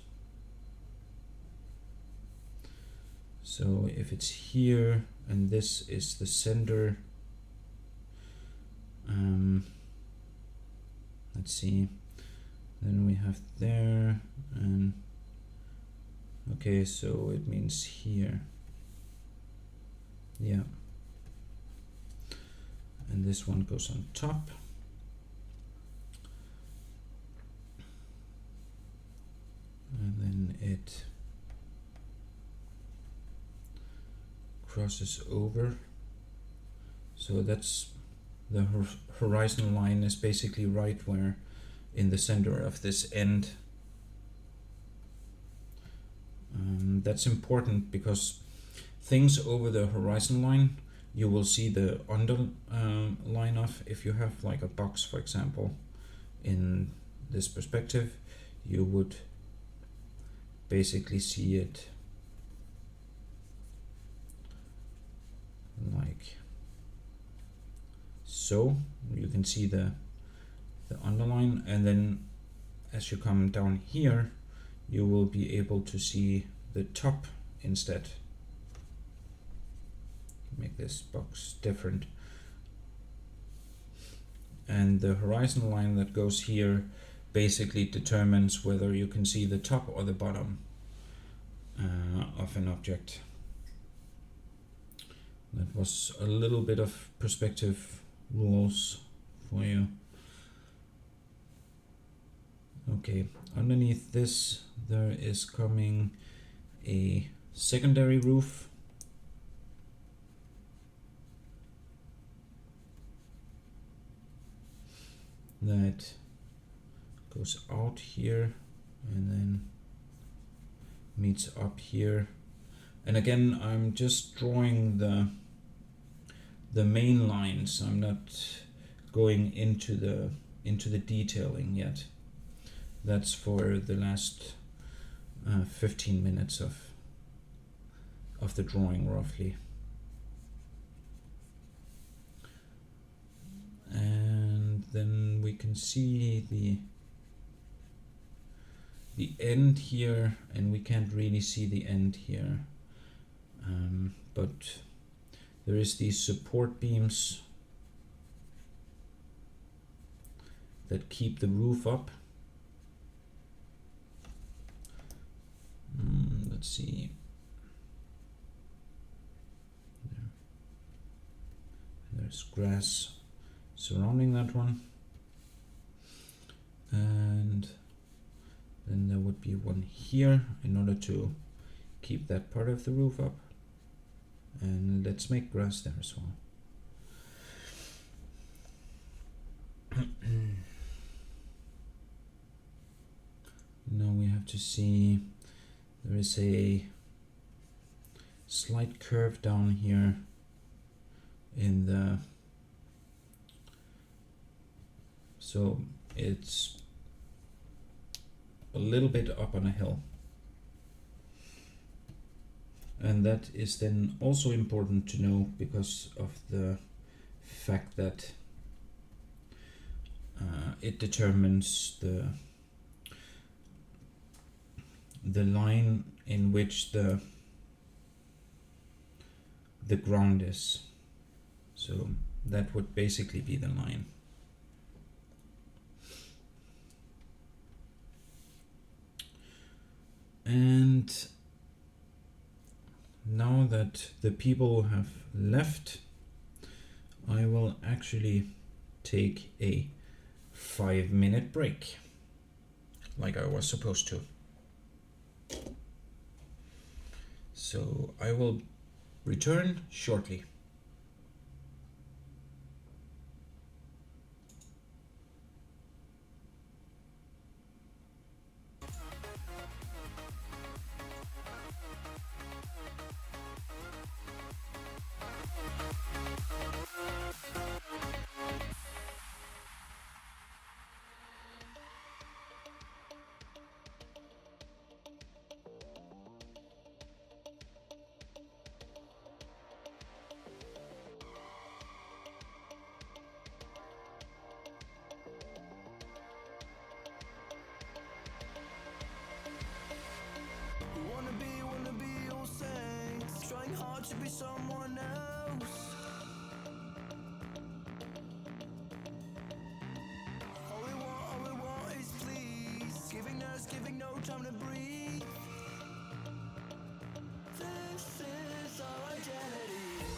So if it's here and this is the center, let's see, then we have there, and okay, so it means here, yeah, and this one goes on top. And then it crosses over. So that's the horizontal line is basically right where in the center of this end. That's important because things over the horizon line you will see the underline of. If you have like a box, for example, in this perspective, you would basically see it like so. You can see the underline, and then as you come down here you will be able to see the top instead. Make this box different, and the horizon line that goes here basically determines whether you can see the top or the bottom of an object. That was a little bit of perspective rules for you. Okay, underneath this there is coming a secondary roof. That goes out here and then meets up here. And again, I'm just drawing the main lines. I'm not going into the detailing yet. That's for the last 15 minutes of the drawing, roughly. And then we can see the end here, and we can't really see the end here, but there is these support beams that keep the roof up. Let's see. There's grass surrounding that one, and then there would be one here in order to keep that part of the roof up, and let's make grass there as well. have to see there is a slight curve down here in the, so it's a little bit up on a hill. And that is then also important to know because of the fact that it determines the line in which the ground is. So that would basically be the line. And now that the people have left, I will actually take a 5-minute break, like I was supposed to. So I will return shortly. To be someone else. All we want is please. Giving no time to breathe. This is our identity.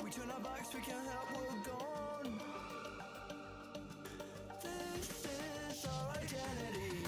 We turn our backs, we can't help, we're gone. This is our identity.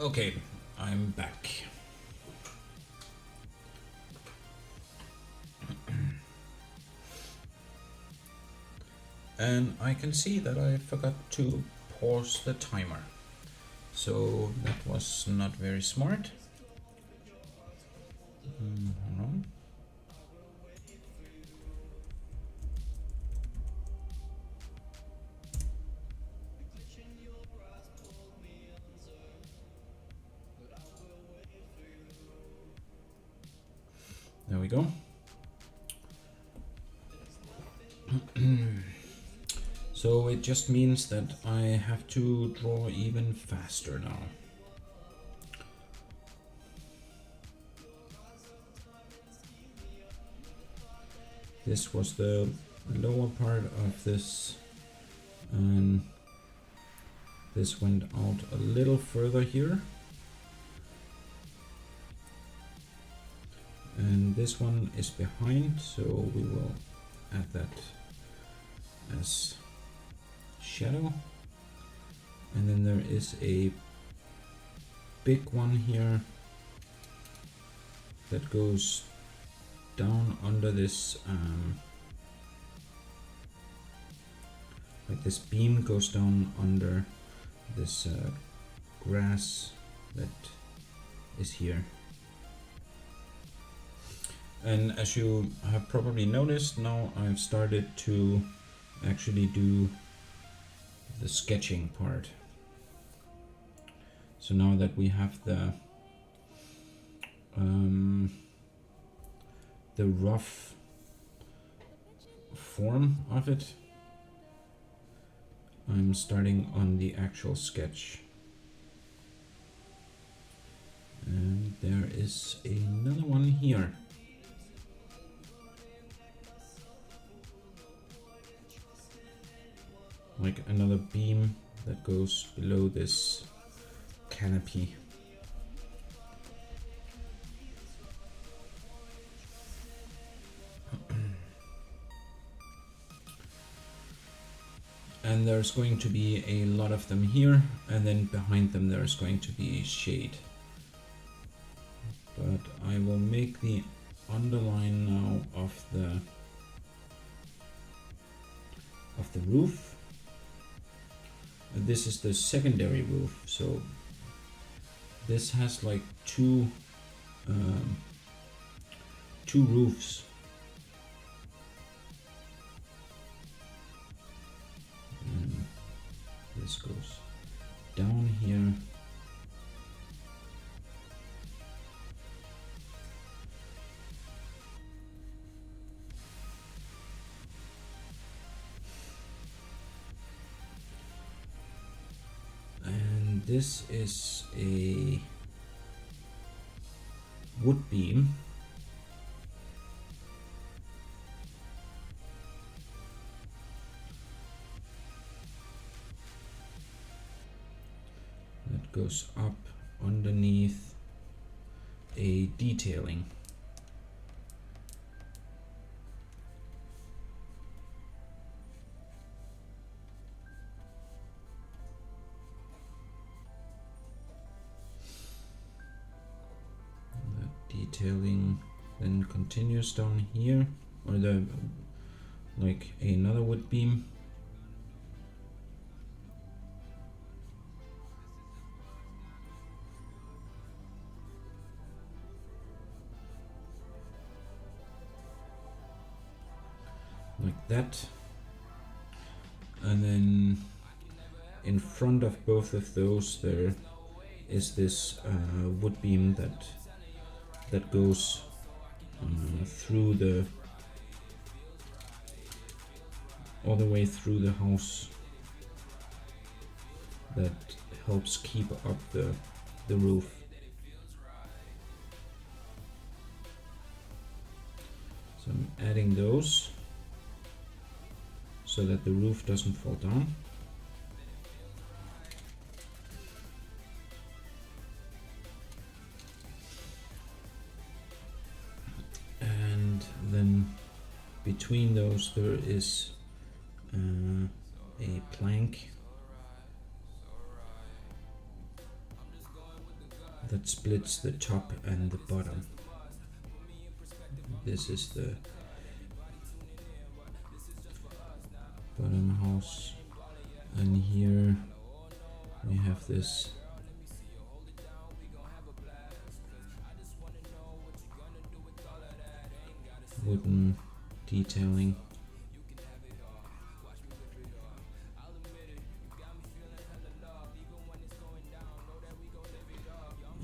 Okay, I'm back. And I can see that I forgot to pause the timer. So that was not very smart. Hold on. There we go. So it just means that I have to draw even faster now. This was the lower part of this, and this went out a little further here. And this one is behind, so we will add that as shadow. And then there is a big one here that goes down under this, like this beam goes down under this grass that is here. And as you have probably noticed, now I've started to actually do the sketching part. So now that we have the rough form of it, I'm starting on the actual sketch. And there is another one here. Like another beam that goes below this canopy. And there's going to be a lot of them here, and then behind them there's going to be shade. But I will make the underline now of the roof. This is the secondary roof, so this has like two roofs. And this goes down here. This is a wood beam that goes up underneath a detailing. Detailing then continues down here, or like another wood beam. Like that. And then in front of both of those there is this wood beam that goes through all the way through the house, that helps keep up the roof. So I'm adding those so that the roof doesn't fall down. And then between those there is a plank. that splits the top and the bottom. This is the bottom house, and here we have this wooden detailing.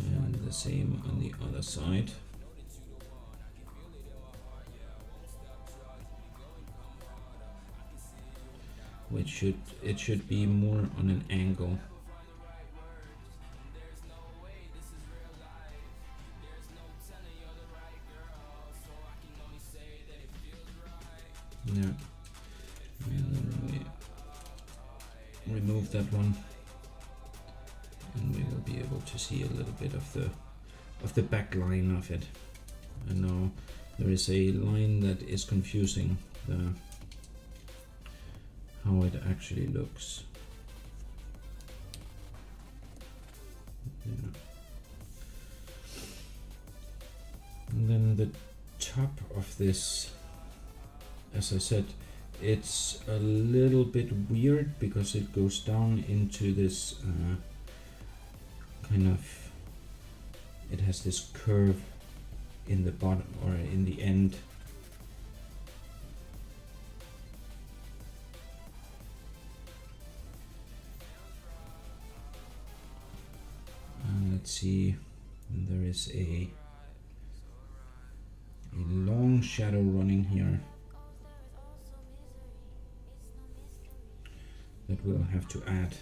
And the same on the other side. It should be more on an angle. Yeah. And then we remove that one, and we will be able to see a little bit of the back line of it. And now there is a line that is confusing how it actually looks. Yeah. And then the top of this, as I said, it's a little bit weird because it goes down into this kind of, it has this curve in the bottom or in the end. Let's see, there is a long shadow running here that we'll have to add.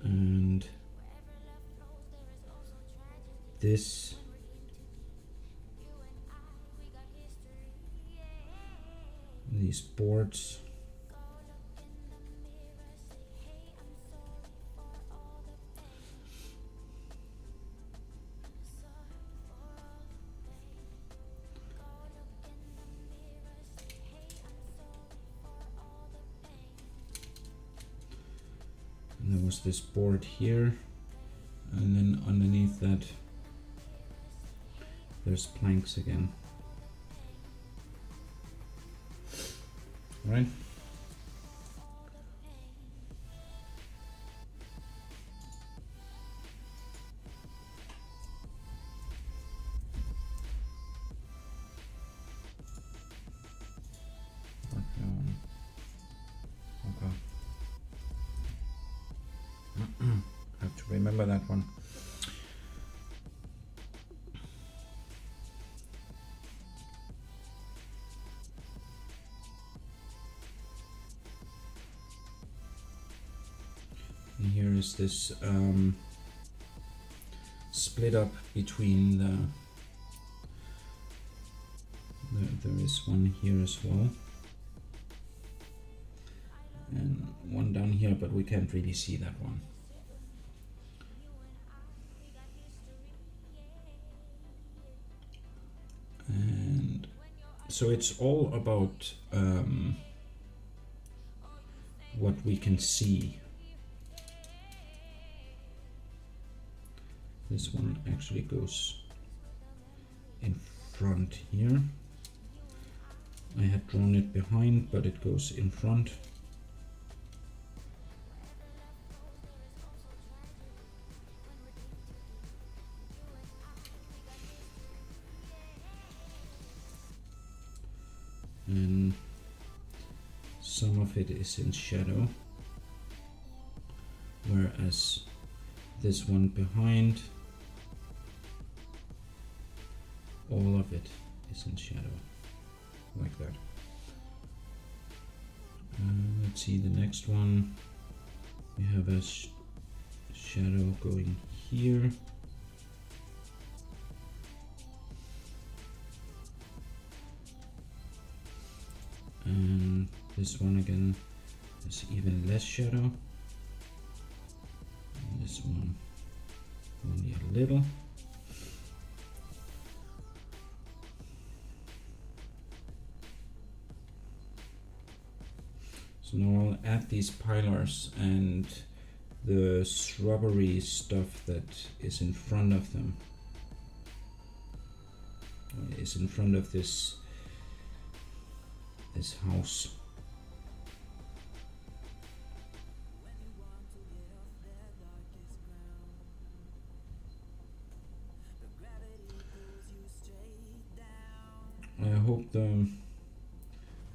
And these boards, and there was this board here, and then underneath that there's planks again. Right? Okay. Have to remember that one. And here is this split up between there is one here as well, and one down here, but we can't really see that one. And so it's all about what we can see. This one actually goes in front here. I had drawn it behind, but it goes in front. And some of it is in shadow, whereas this one behind, all of it is in shadow, like that. Let's see the next one. We have a shadow going here. And this one again is even less shadow. And this one only a little. So now I'll add these pillars and the shrubbery stuff that is in front of them. Is in front of this house. I hope the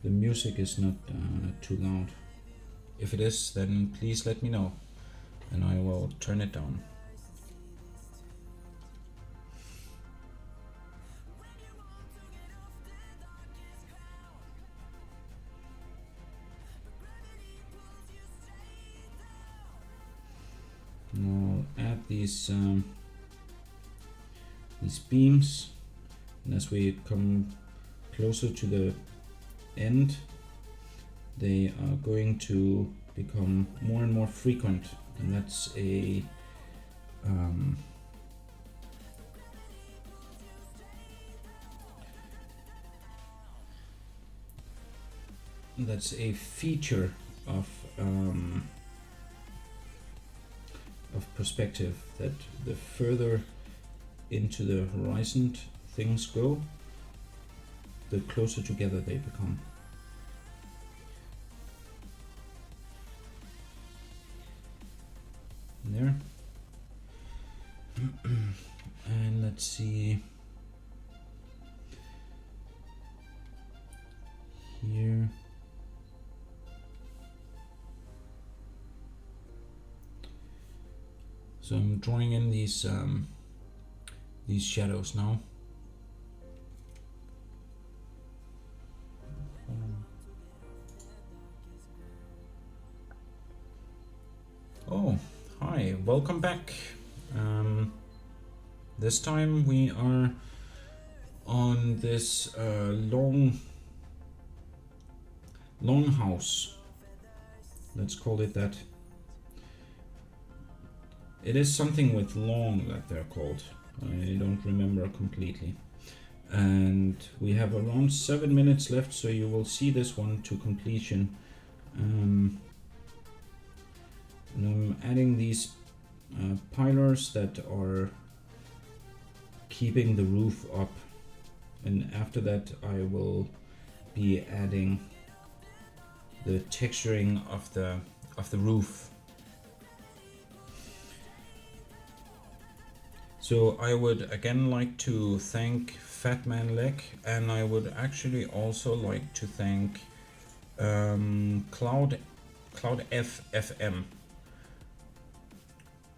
music is not too loud. If it is, then please let me know and I will turn it down. I'll add these beams, and as we come closer to the end, they are going to become more and more frequent, and that's a feature of perspective, that the further into the horizon things go, the closer together they become. There. And let's see here. So I'm drawing in these shadows now. Oh, hi, welcome back. This time we are on this long house. Let's call it that. It is something with long that they're called. I don't remember completely. And we have around 7 minutes left, so you will see this one to completion. And I'm adding these pillars that are keeping the roof up, and after that I will be adding the texturing of the roof. So I would again like to thank Fatman Leg, and I would actually also like to thank Cloud FM.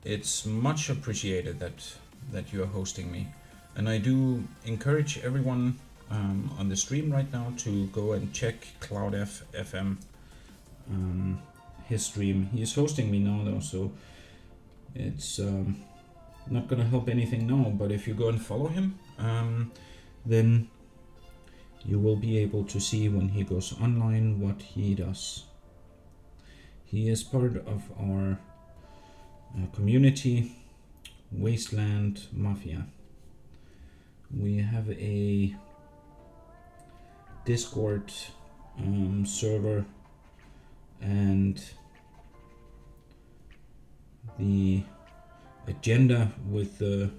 It's much appreciated that you are hosting me, and I do encourage everyone on the stream right now to go and check Cloud FM, his stream. He is hosting me now though, so it's not gonna help anything now, but if you go and follow him, then you will be able to see when he goes online what he does. He is part of our community, Wasteland Mafia. We have a Discord server, and the agenda with it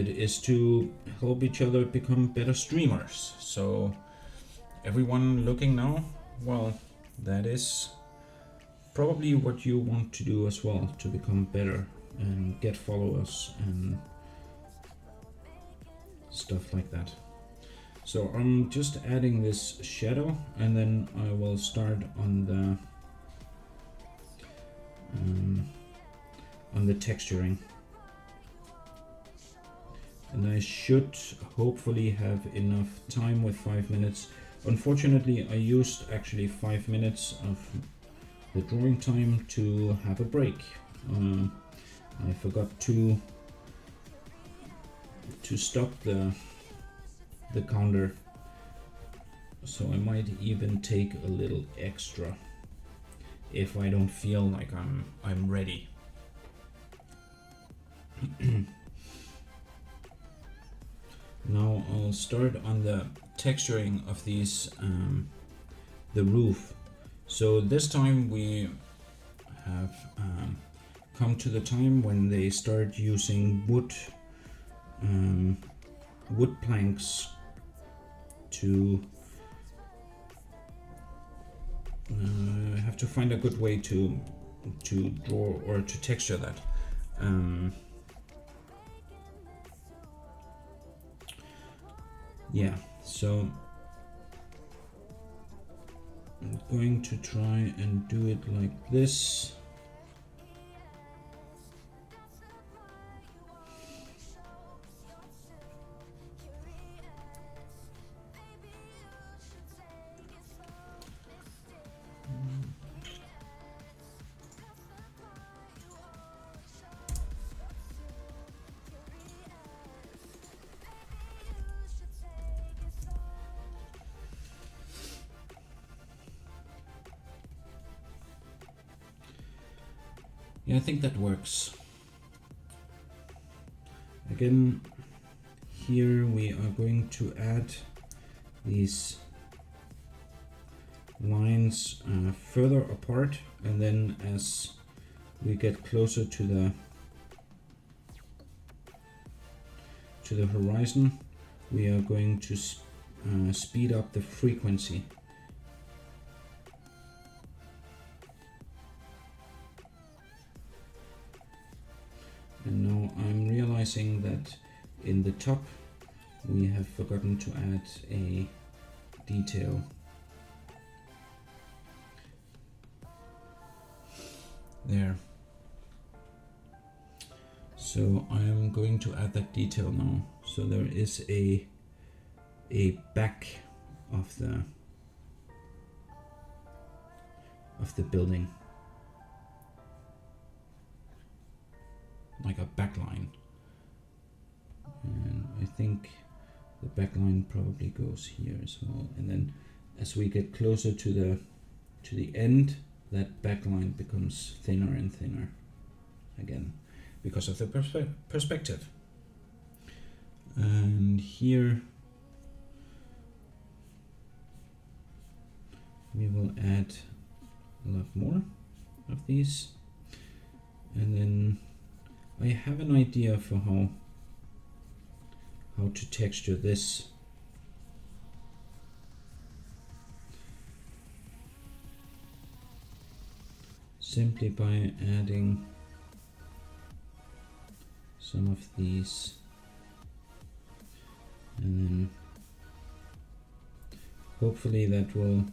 is to help each other become better streamers. So everyone looking now, well, that is probably what you want to do as well, to become better and get followers and stuff like that. So I'm just adding this shadow, and then I will start on the texturing, and I should hopefully have enough time with 5 minutes. Unfortunately, I used actually 5 minutes of the drawing time to have a break. I forgot to stop the counter, so I might even take a little extra if I don't feel like I'm ready. Now I'll start on the texturing of these, the roof. So this time we have come to the time when they start using wood planks to have to find a good way to draw or to texture that. Yeah, so I'm going to try and do it like this. Yeah, I think that works. Again, here we are going to add these lines further apart, and then as we get closer to the horizon, we are going to speed up the frequency. And now I'm realizing that in the top we have forgotten to add a detail. There. So I am going to add that detail now. So there is a back of the building, like a backline, and I think the backline probably goes here as well. And then as we get closer to the end, that backline becomes thinner and thinner again because of the perspective. And here we will add a lot more of these, and then I have an idea for how to texture this. Simply by adding some of these, and then hopefully that will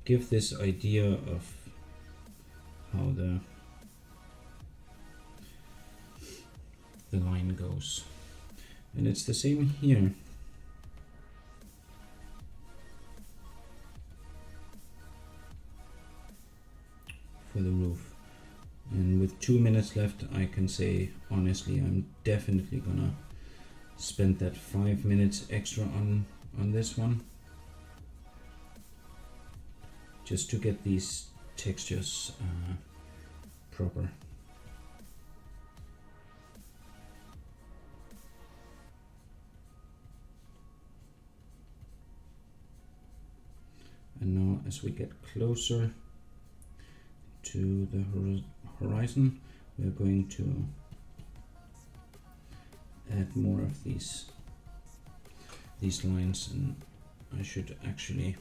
give this idea of how the line goes. And it's the same here. For the roof. And with 2 minutes left, I can say honestly I'm definitely gonna spend that 5 minutes extra on this one, just to get these textures proper. And now as we get closer to the horizon, we are going to add more of these lines, and I should actually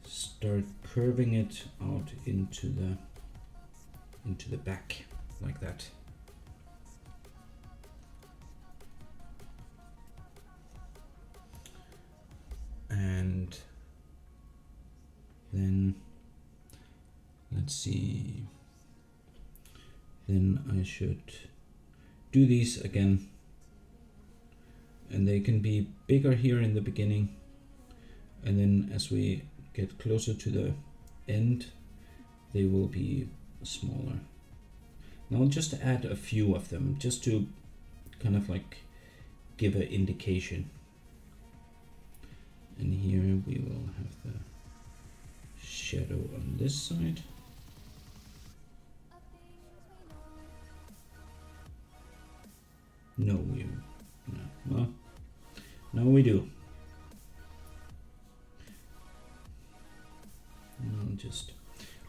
start curving it out into the back like that. And then let's see, then I should do these again, and they can be bigger here in the beginning, and then as we get closer to the end they will be smaller. And I'll just add a few of them just to kind of like give an indication. And here we will have the shadow on this side. No, well, now we do. just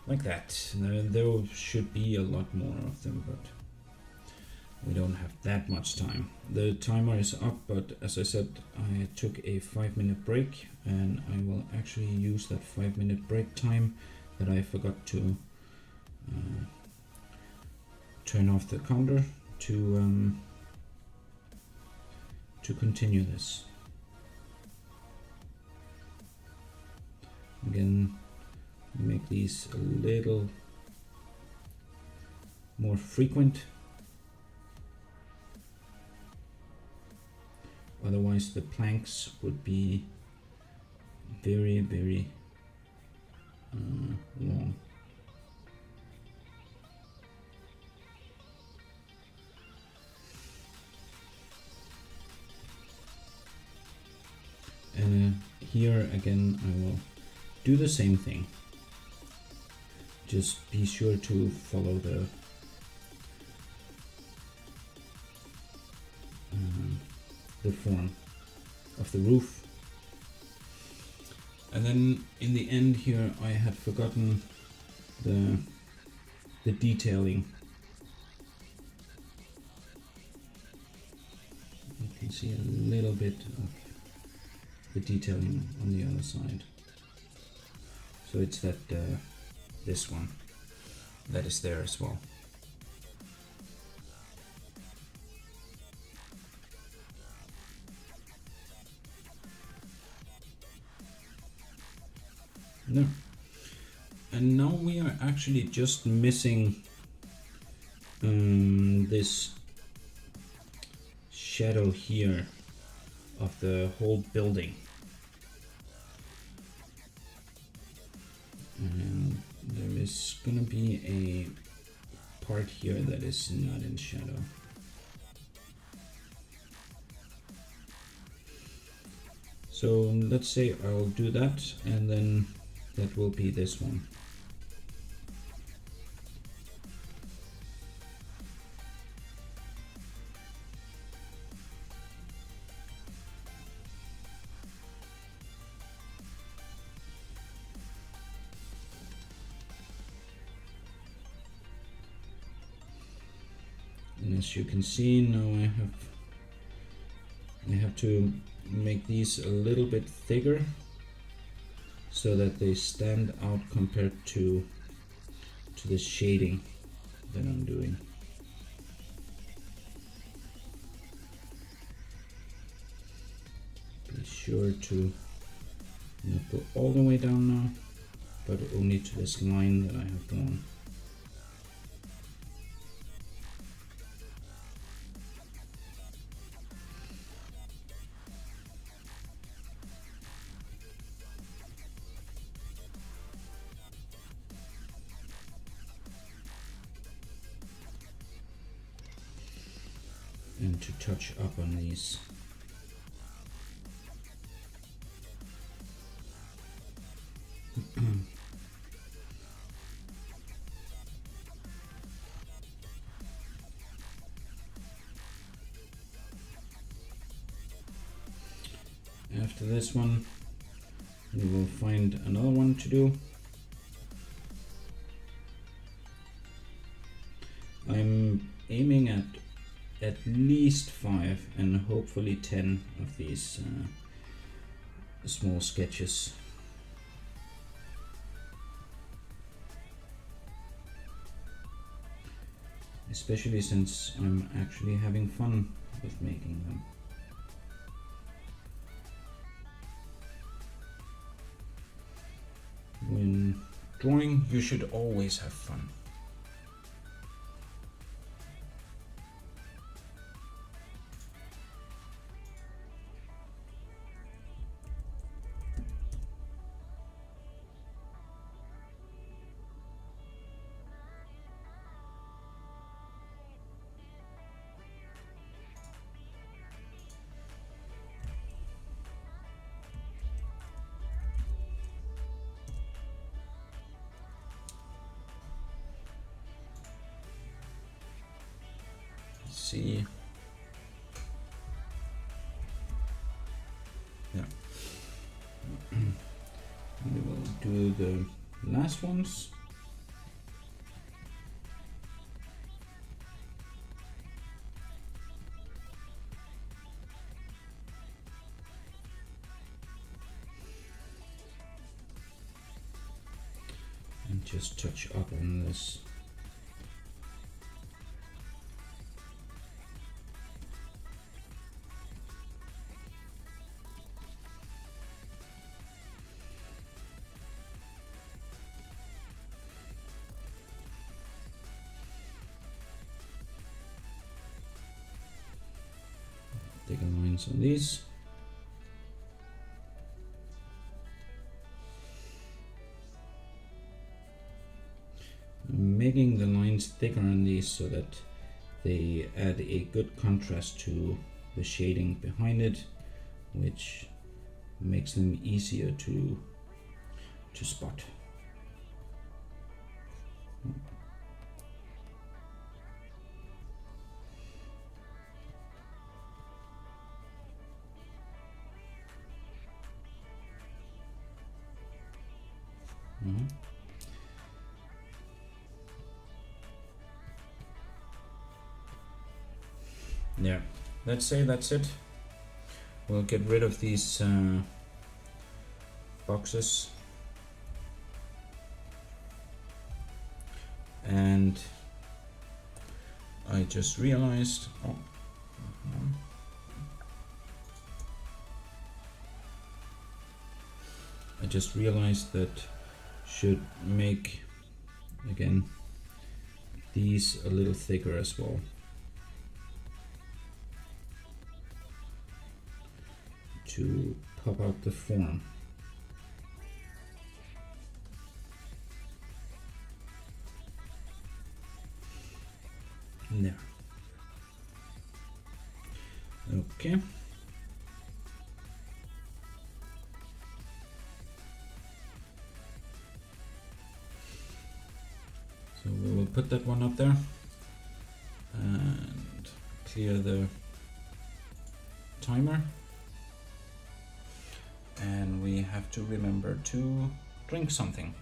like that. There should be a lot more of them, but we don't have that much time. The timer is up, but as I said, I took a 5-minute break, and I will actually use that 5-minute break time that I forgot to turn off the counter to continue this. Again, make these a little more frequent. Otherwise the planks would be very, very long. And here again I will do the same thing. Just be sure to follow the form of the roof. And then in the end here I had forgotten the detailing. You can see a little bit of the detailing on the other side. So it's that this one that is there as well. No. And now we are actually just missing this shadow here of the whole building. And there is gonna be a part here that is not in shadow. So let's say I'll do that, and then that will be this one. And as you can see, now I have to make these a little bit thicker so that they stand out compared to the shading that I'm doing. Be sure to not go all the way down now, but only to this line that I have drawn. And to touch up on these. After this one, we will find another one to do. I'm aiming at least 5 and hopefully 10 of these small sketches. Especially since I'm actually having fun with making them. When drawing, you should always have fun. See, yeah. We will do last ones. And just touch up on this. Thicker lines on these. I'm making the lines thicker on these so that they add a good contrast to the shading behind it, which makes them easier to spot. Yeah, let's say that's it. We'll get rid of these boxes, and I just realized that should make again these a little thicker as well. To pop out the form. There. Okay. So we will put that one up there and clear the timer. And we have to remember to drink something.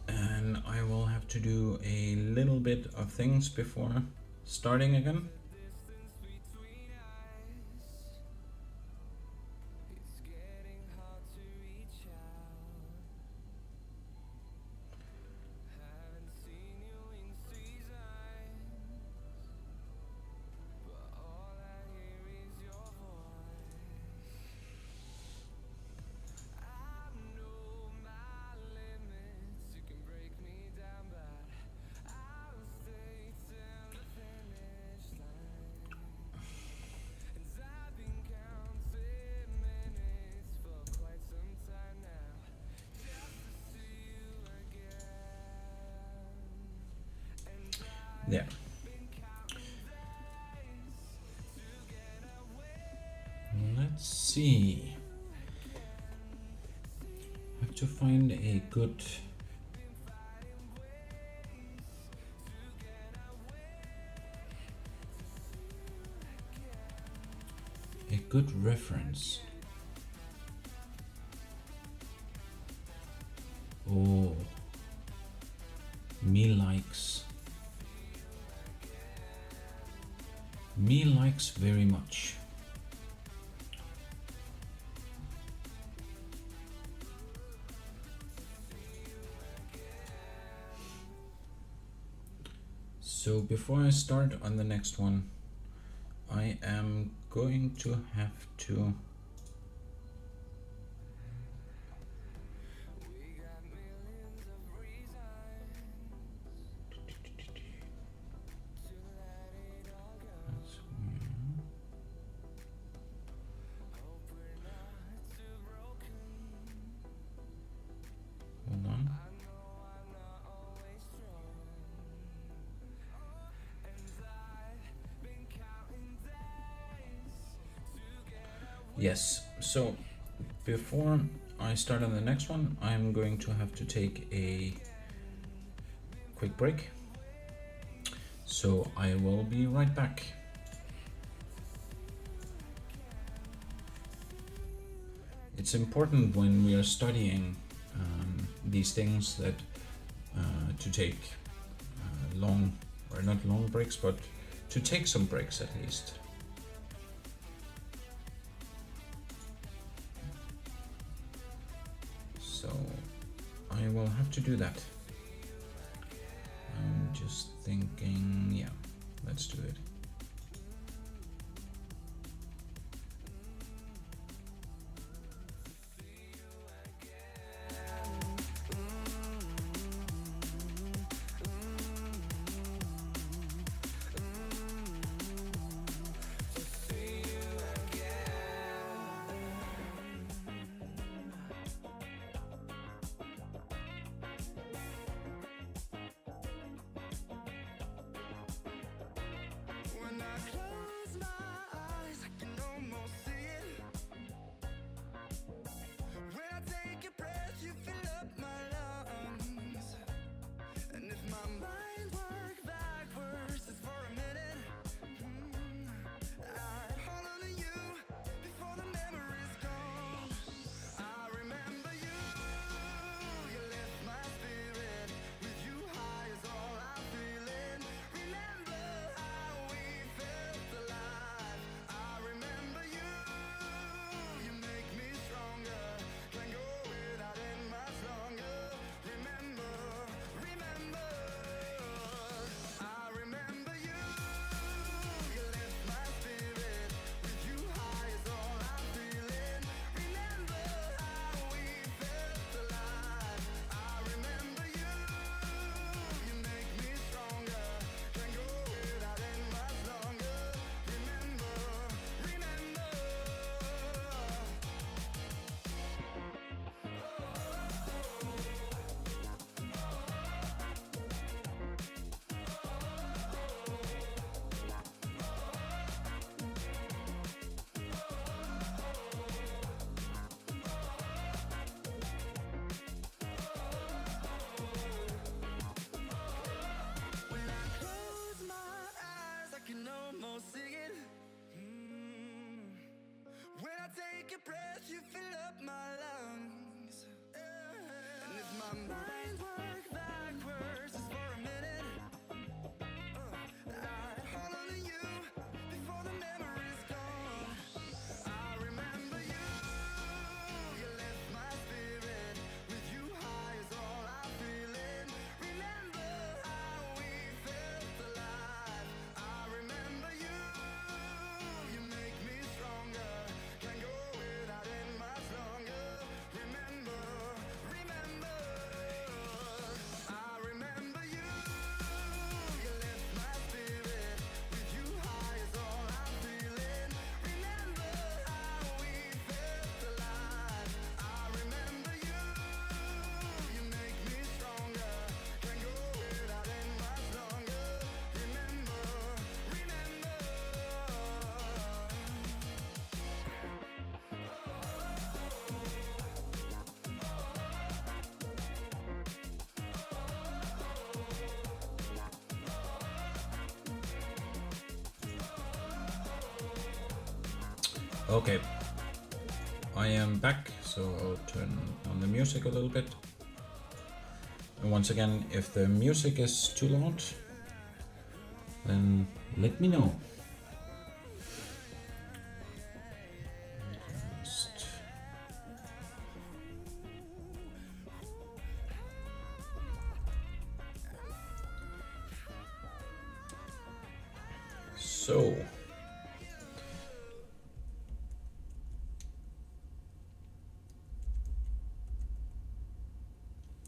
And I will have to do a little bit of things before starting again. There. Let's see. I have to find a good reference. Oh, me likes very much. So before I start on the next one, I am going to have to hold on. Yes, so before I start on the next one, I'm going to have to take a quick break. So I will be right back. It's important when we are studying these things that to take long, or not long breaks, but to take some breaks at least. So I will have to do that. I'm just thinking, yeah, let's do it. Take a breath, you fill up my lungs. And if my mind worked backwards just for a minute, I'd hold on to you before the memory's gone. I remember you, you lift my spirit. With you high is all I'm feeling. Remember how we felt alive. I remember you, you make me stronger. Can't go without it much longer. Remember, remember, I remember you, you lift my spirit. With you high is all I'm feeling. Remember how we felt alive. I remember you, you make me stronger. Can't go without it much longer. Remember, remember. Okay, I am back, so I'll turn on the music a little bit. And once again, if the music is too loud, then let me know. Just- So,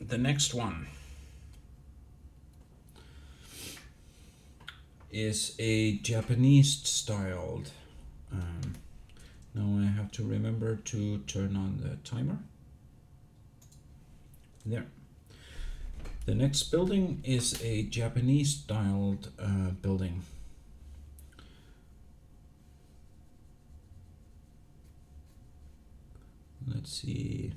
the next one is a Japanese styled. Now I have to remember to turn on the timer. There. The next building is a Japanese styled building. Let's see.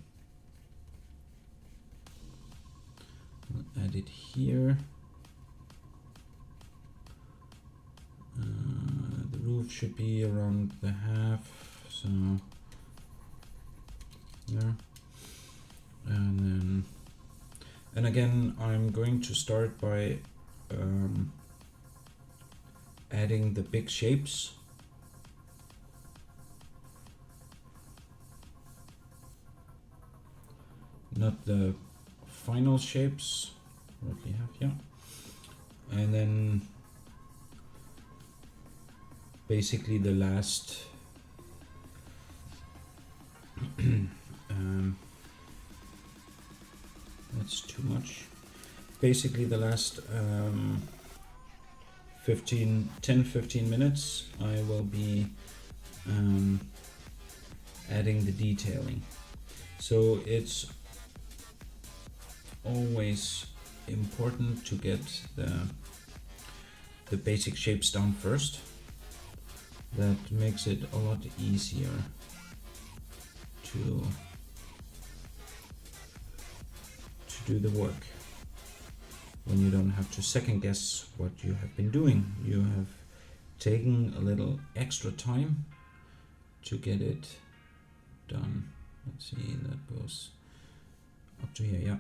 I'll add it here. roof should be around the half, so there. And again, I'm going to start by adding the big shapes. Not the final shapes, what we have here. And then basically the last that's too much. Basically the last 10-15 minutes I will be adding the detailing. So it's always important to get the basic shapes down first. That makes it a lot easier to do the work when you don't have to second guess what you have been doing. You have taken a little extra time to get it done. Let's see, that goes up to here. Yeah,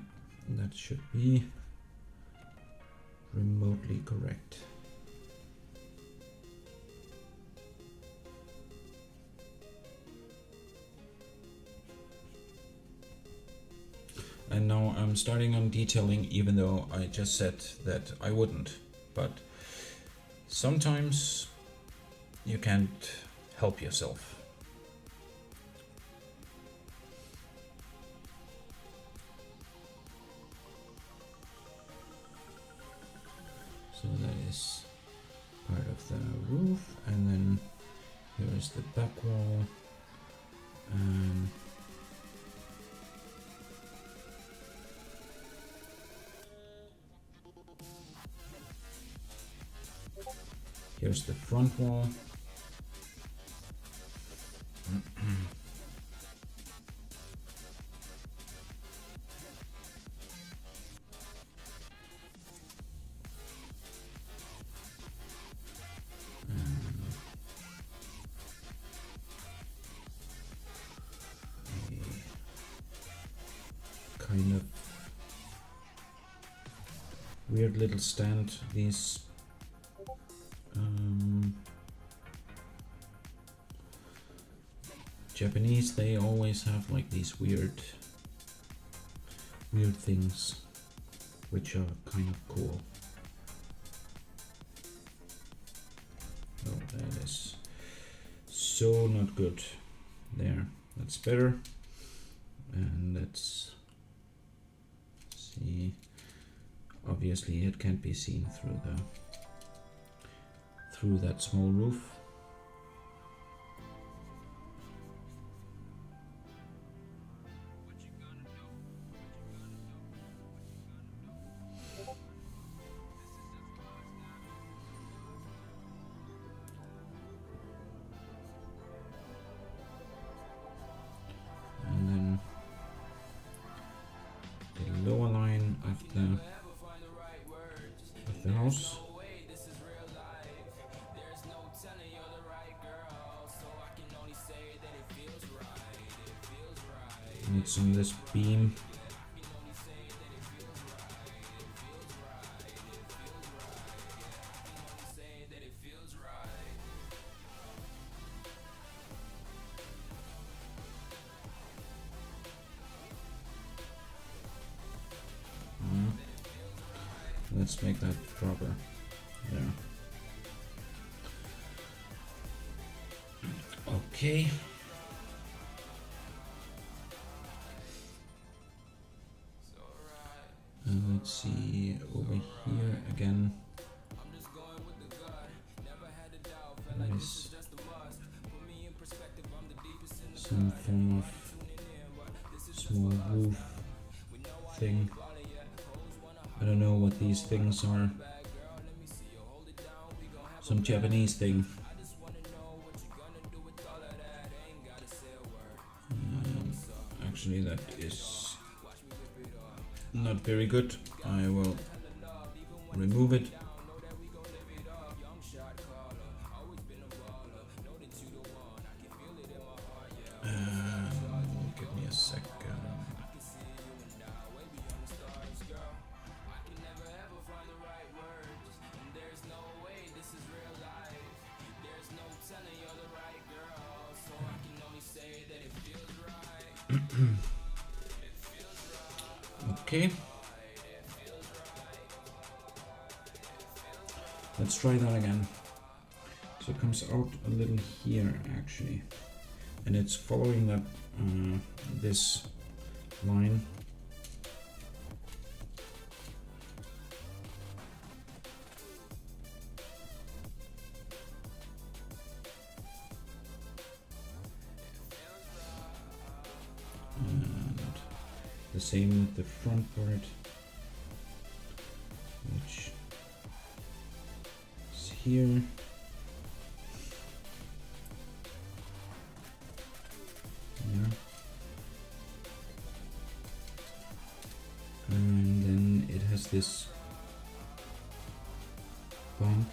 that should be remotely correct. And now I'm starting on detailing, even though I just said that I wouldn't. But sometimes you can't help yourself. So that is part of the roof, and then here is the back wall, and here's the front wall. Kind of weird little stand. These Japanese, they always have like these weird things which are kind of cool. Oh, that is so not good. There, that's better. And let's see. Obviously it can't be seen through that small roof. And then the lower line of the house. And it's on this beam. Let's make that proper. There. Okay. Let's see over here again. Nice. Some form of small roof thing. I don't know what these things are. Some Japanese thing. Actually, that is not very good. I will remove it. Okay, let's try that again. So it comes out a little here actually, and it's following that this line. And the same with the front part, which is here. Yeah. And then it has this bump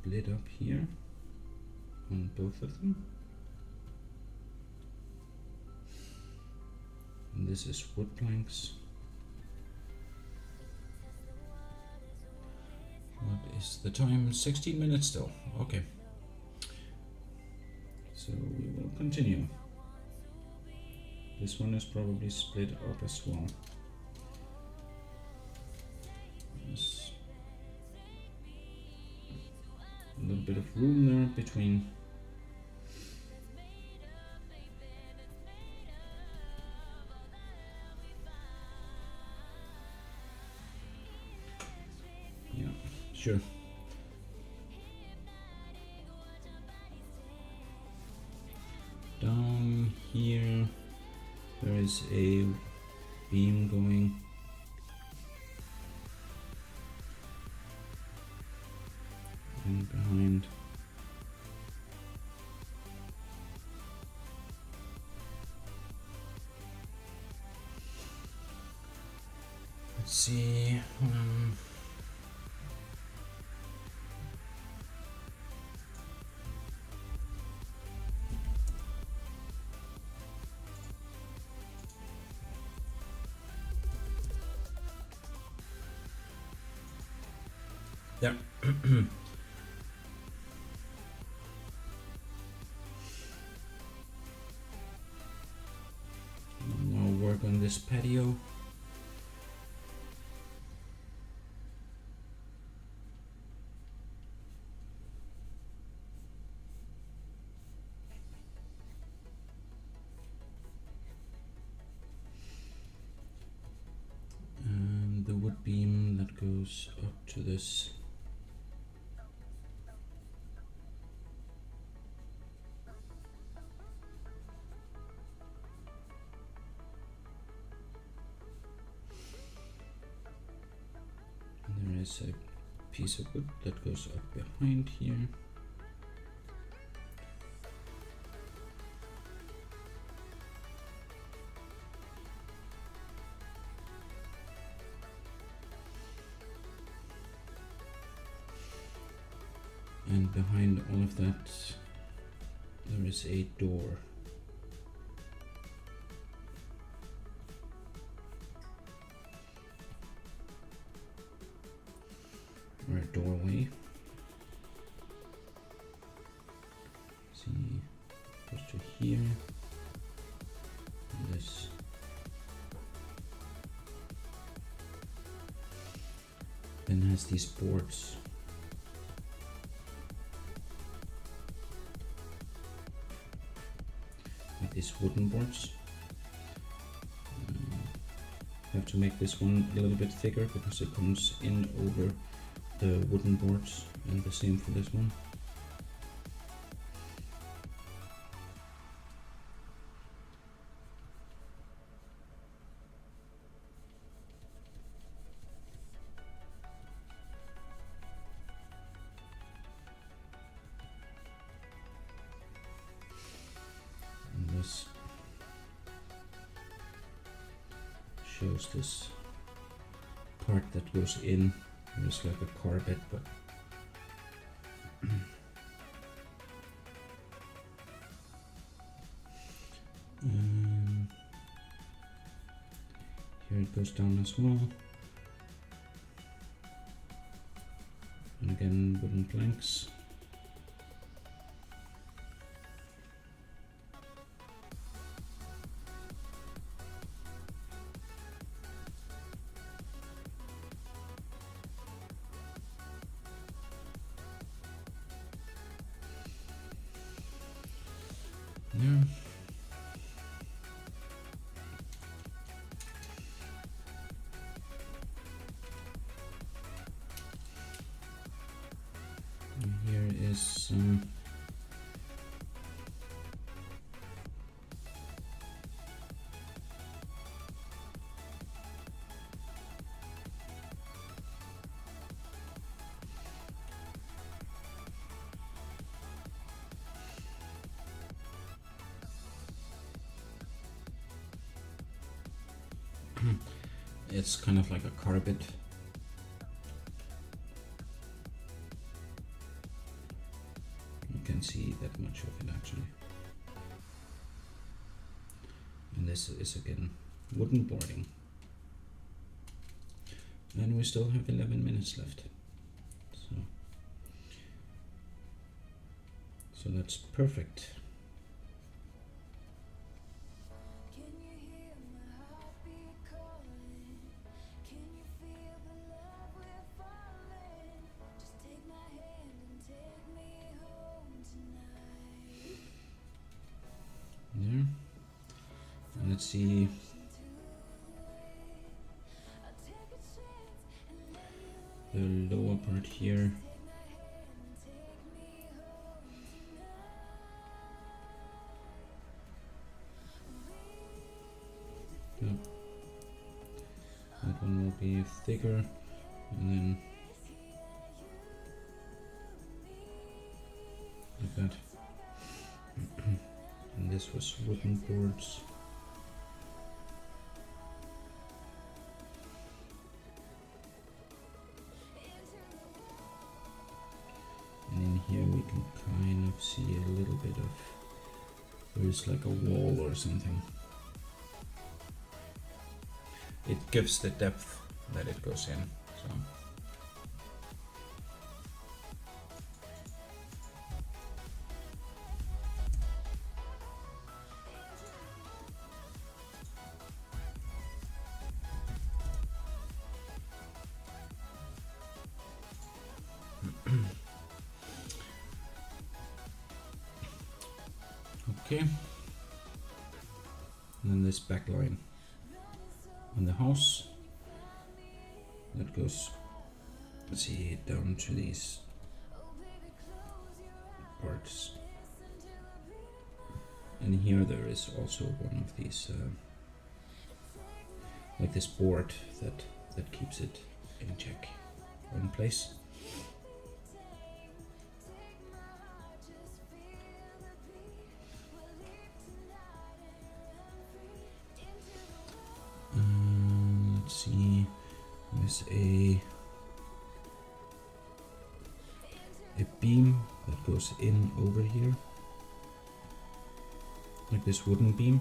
split up here on both of them. And this is wood planks. What is the time? 16 minutes still. Okay. So we will continue. This one is probably split up as well. There's a little bit of room there between. Yeah, sure. Down here there is a beam going. And behind. Let's see. There. Now work on this patio. And the wood beam that goes up to this. There is a piece of wood that goes up behind here. And behind all of that, there is a door. Or a doorway. See, goes to here. And this. Then has these boards. Like these wooden boards. Have to make this one a little bit thicker because it comes in over the wooden boards, and the same for this one. And this shows this part that goes in. It's like a car bed, but here it goes down as well. And again, wooden planks. Yeah. And here is some it's kind of like a carpet. can see that much of it actually. And this is again wooden boarding. And we still have 11 minutes left. So that's perfect. Can you hear my heartbeat calling? Can you feel the love we're falling? Just take my hand and take me home tonight. There. And let's see Into the way. I'll take a chance and let you the lower part here. take my hand and take me home tonight. Yeah. That one will be thicker, and then like that. And this was wooden boards. And in here we can kind of see a little bit of, there's like a wall or something. It gives the depth that it goes in, so. Okay. And then this back line on the house that goes, let's see, down to these parts. And here there is also one of these, like this board that keeps it in check or in place. Let's see, there's a beam that goes in over here, like this wooden beam.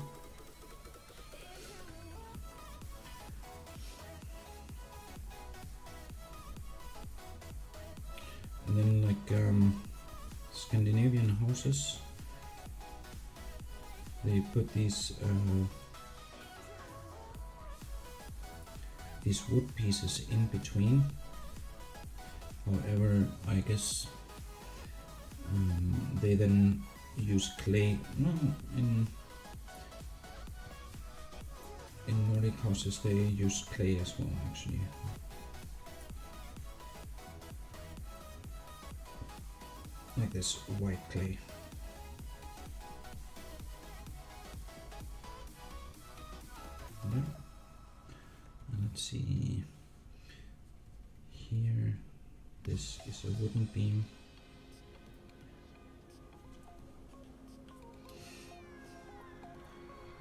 And then like Scandinavian houses, they put these wood pieces in between. However, I guess they then use clay. No, in Nordic houses they use clay as well, actually. Like this white clay. There. And let's see. Here, this is a wooden beam.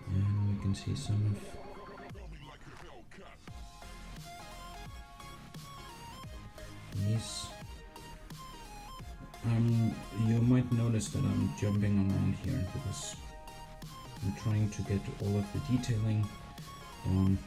And we can see some of these. You might notice that I'm jumping around here because I'm trying to get all of the detailing down.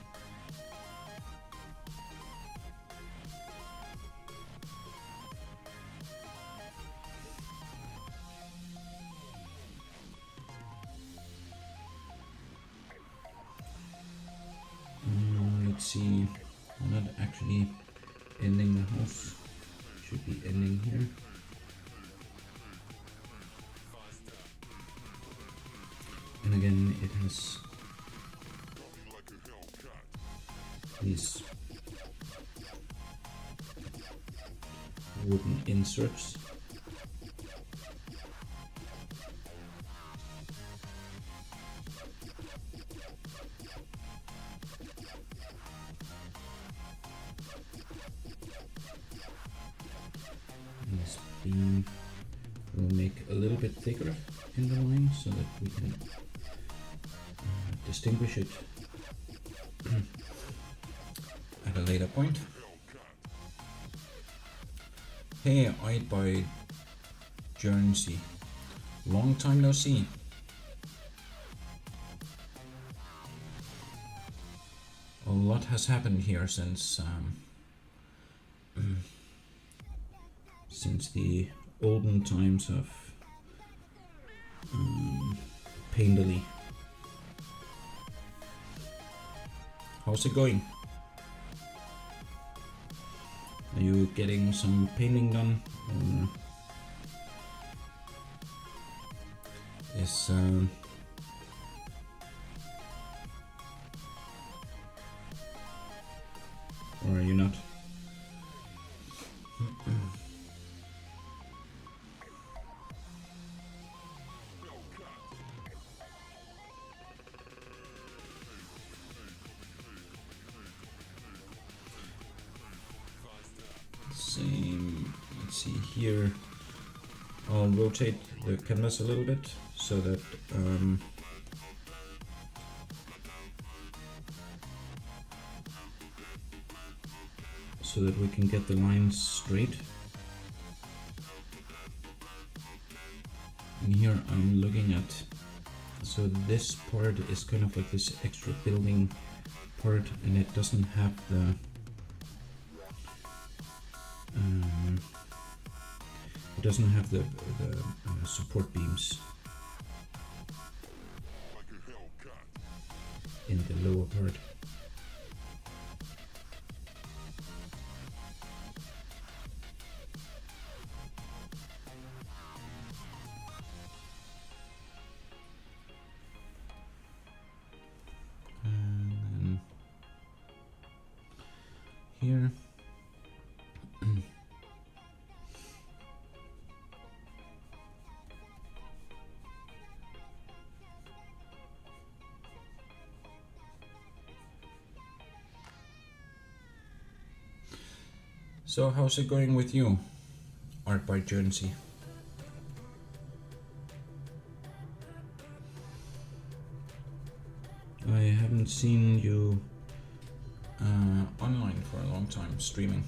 Let's see, I'm not actually ending the house, should be ending here. And again, it has these wooden inserts. And this beam will make a little bit thicker in the line so that we can distinguish it at a later point. Hey, I'd buy Guernsey Long time no see. A lot has happened here since the olden times of Painterly. How's it going? Are you getting some painting done? Is or are you not? Same. Let's see here. I'll rotate the canvas a little bit so that we can get the lines straight. And here I'm looking at, so this part is kind of like this extra building part, and it doesn't have the support beams in the lower part. And then here. So how's it going with you, Art by Jonesy? I haven't seen you online for a long time, streaming.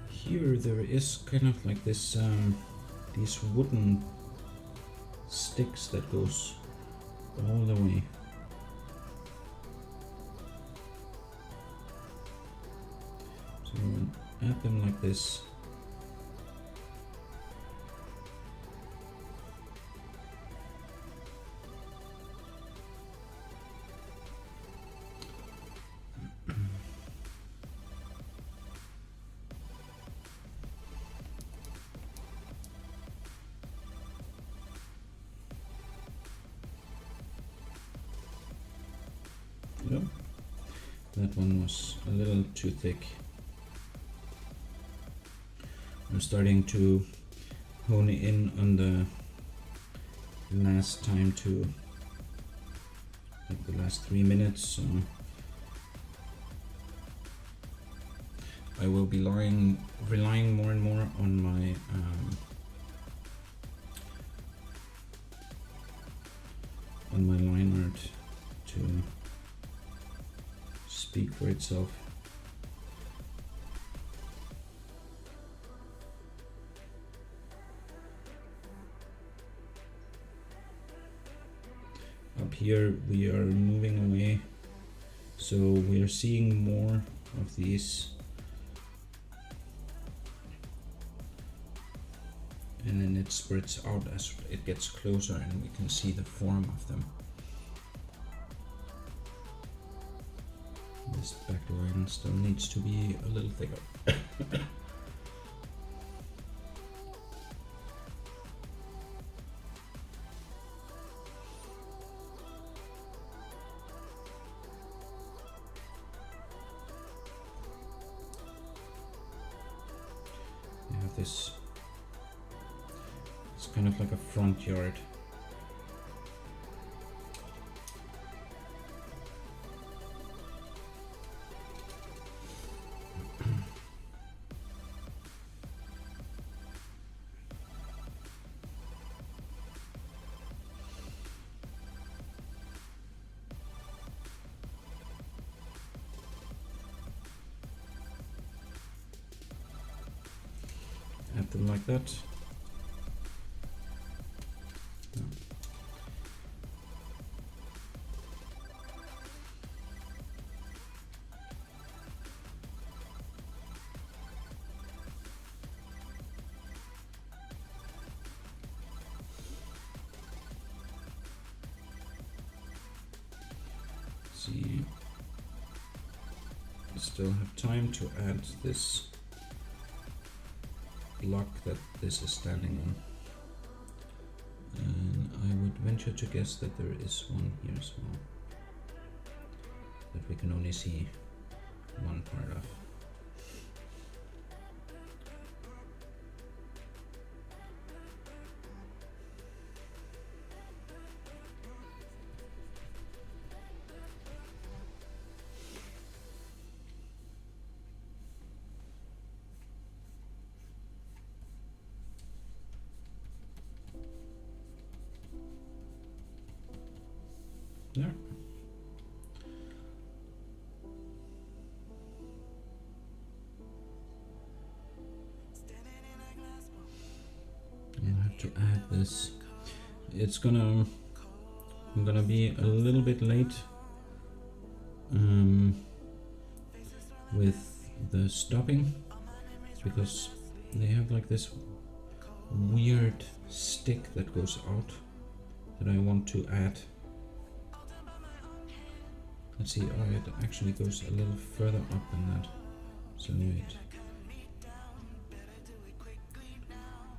Here there is kind of like this these wooden sticks that goes all the way. So add them like this. That one was a little too thick. I'm starting to hone in on the last time to like the last 3 minutes. So I will be relying more and more on my line art to speak for itself. Up here we are moving away, so we are seeing more of these, and then it spreads out as it gets closer and we can see the form of them. This back line still needs to be a little thicker. You have this, it's kind of like a front yard. them like that. No. See, we still have time to add this block that this is standing on, and I would venture to guess that there is one here as well that we can only see one part of. There. And I have to add this. I'm gonna be a little bit late with the stopping, because they have like this weird stick that goes out that I want to add. Let's see, it actually goes a little further up than that. So now it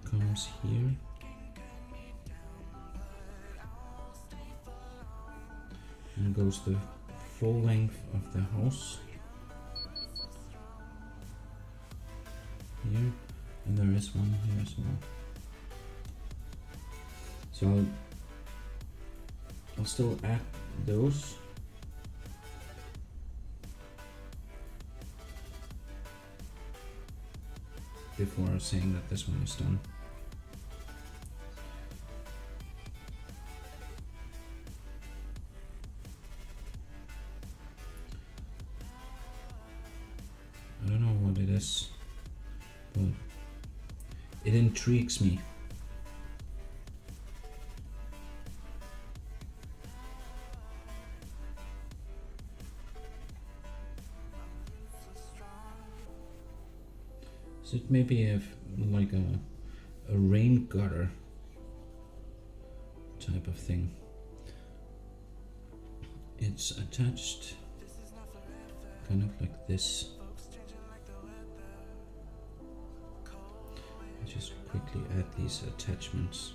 comes here. And goes the full length of the house. Here. And there is one here as well. So I'll still add those. Before saying that this one is done. I don't know what it is, but it intrigues me. Is it maybe like a rain gutter type of thing? It's attached kind of like this. I'll just quickly add these attachments.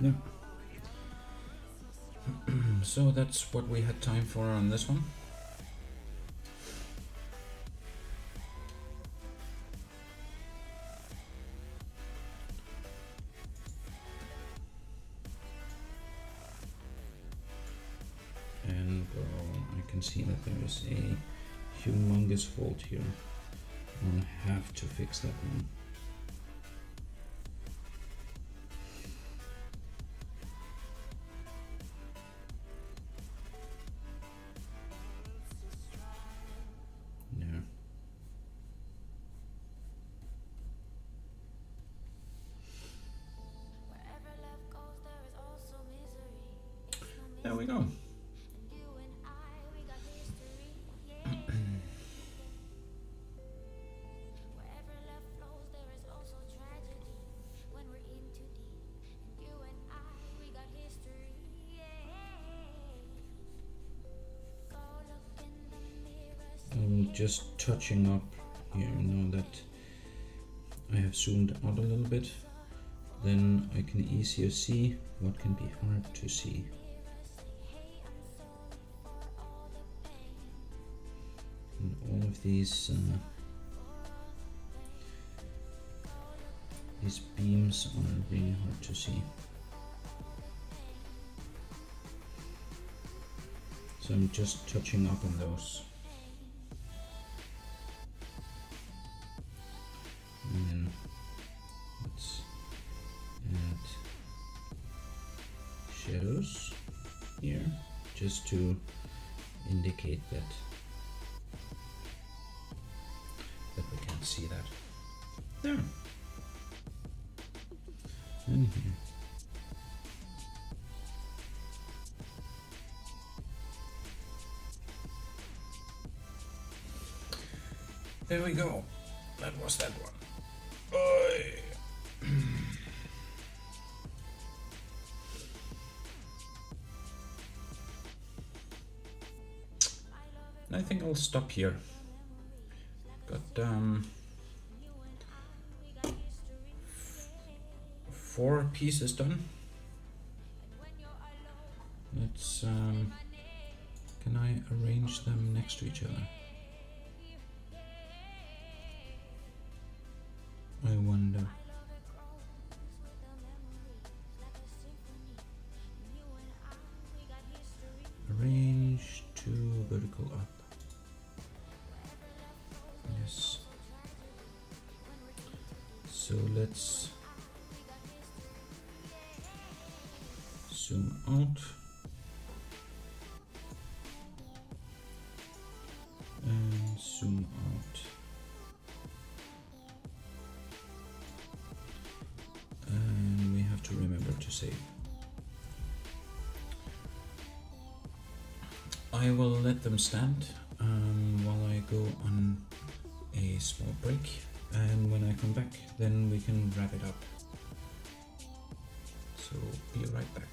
Yeah. So that's what we had time for on this one. And I can see that there is a humongous fault here. I'll have to fix that one. There we go. I'm just touching up here now that I have zoomed out a little bit. Then I can easier see what can be hard to see. And all of these beams are really hard to see. So I'm just touching up on those. shadows here, just to indicate that we can see that. There. And here. There we go. That was that one. Oi. I think I'll stop here. Got 4 pieces done. Let's can I arrange them next to each other? I wonder. Arrange to vertical up. Yes. So let's zoom out and zoom out. And we have to remember to save. I will let them stand while I go on a small break, and when I come back then we can wrap it up. So be right back.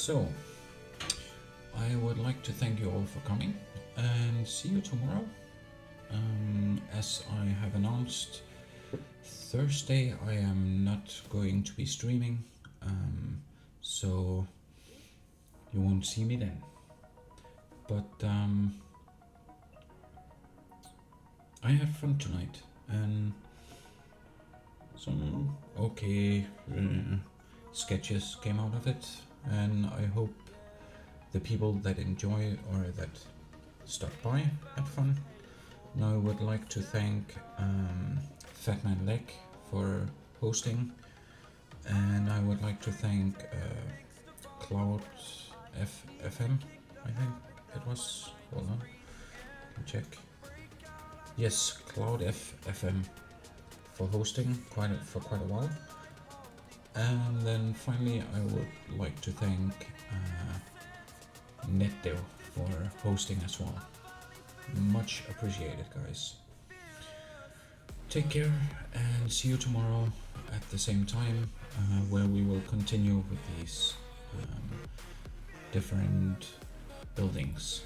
So, I would like to thank you all for coming and see you tomorrow. As I have announced, Thursday I am not going to be streaming, so you won't see me then. But I had fun tonight, and some okay sketches came out of it, and I hope the people that enjoy or that stop by had fun. And I would like to thank Fatman Lek for hosting, and I would like to thank Cloud FM, I think it was. Hold on, let me check. Yes, Cloud FM for hosting for quite a while. And then finally, I would like to thank NetDev for hosting as well. Much appreciated, guys. Take care and see you tomorrow at the same time, where we will continue with these different buildings,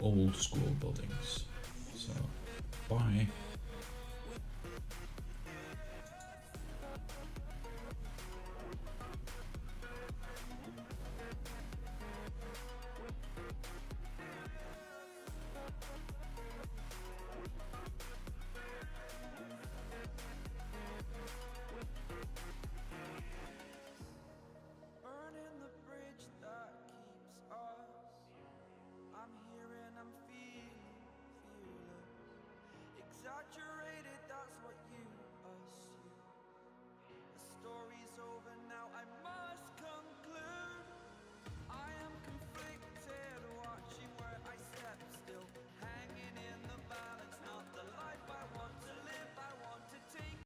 old school buildings. So, bye. Burning the bridge that keeps us. I'm here and I'm fearless. Exaggerated, that's what you assume. The story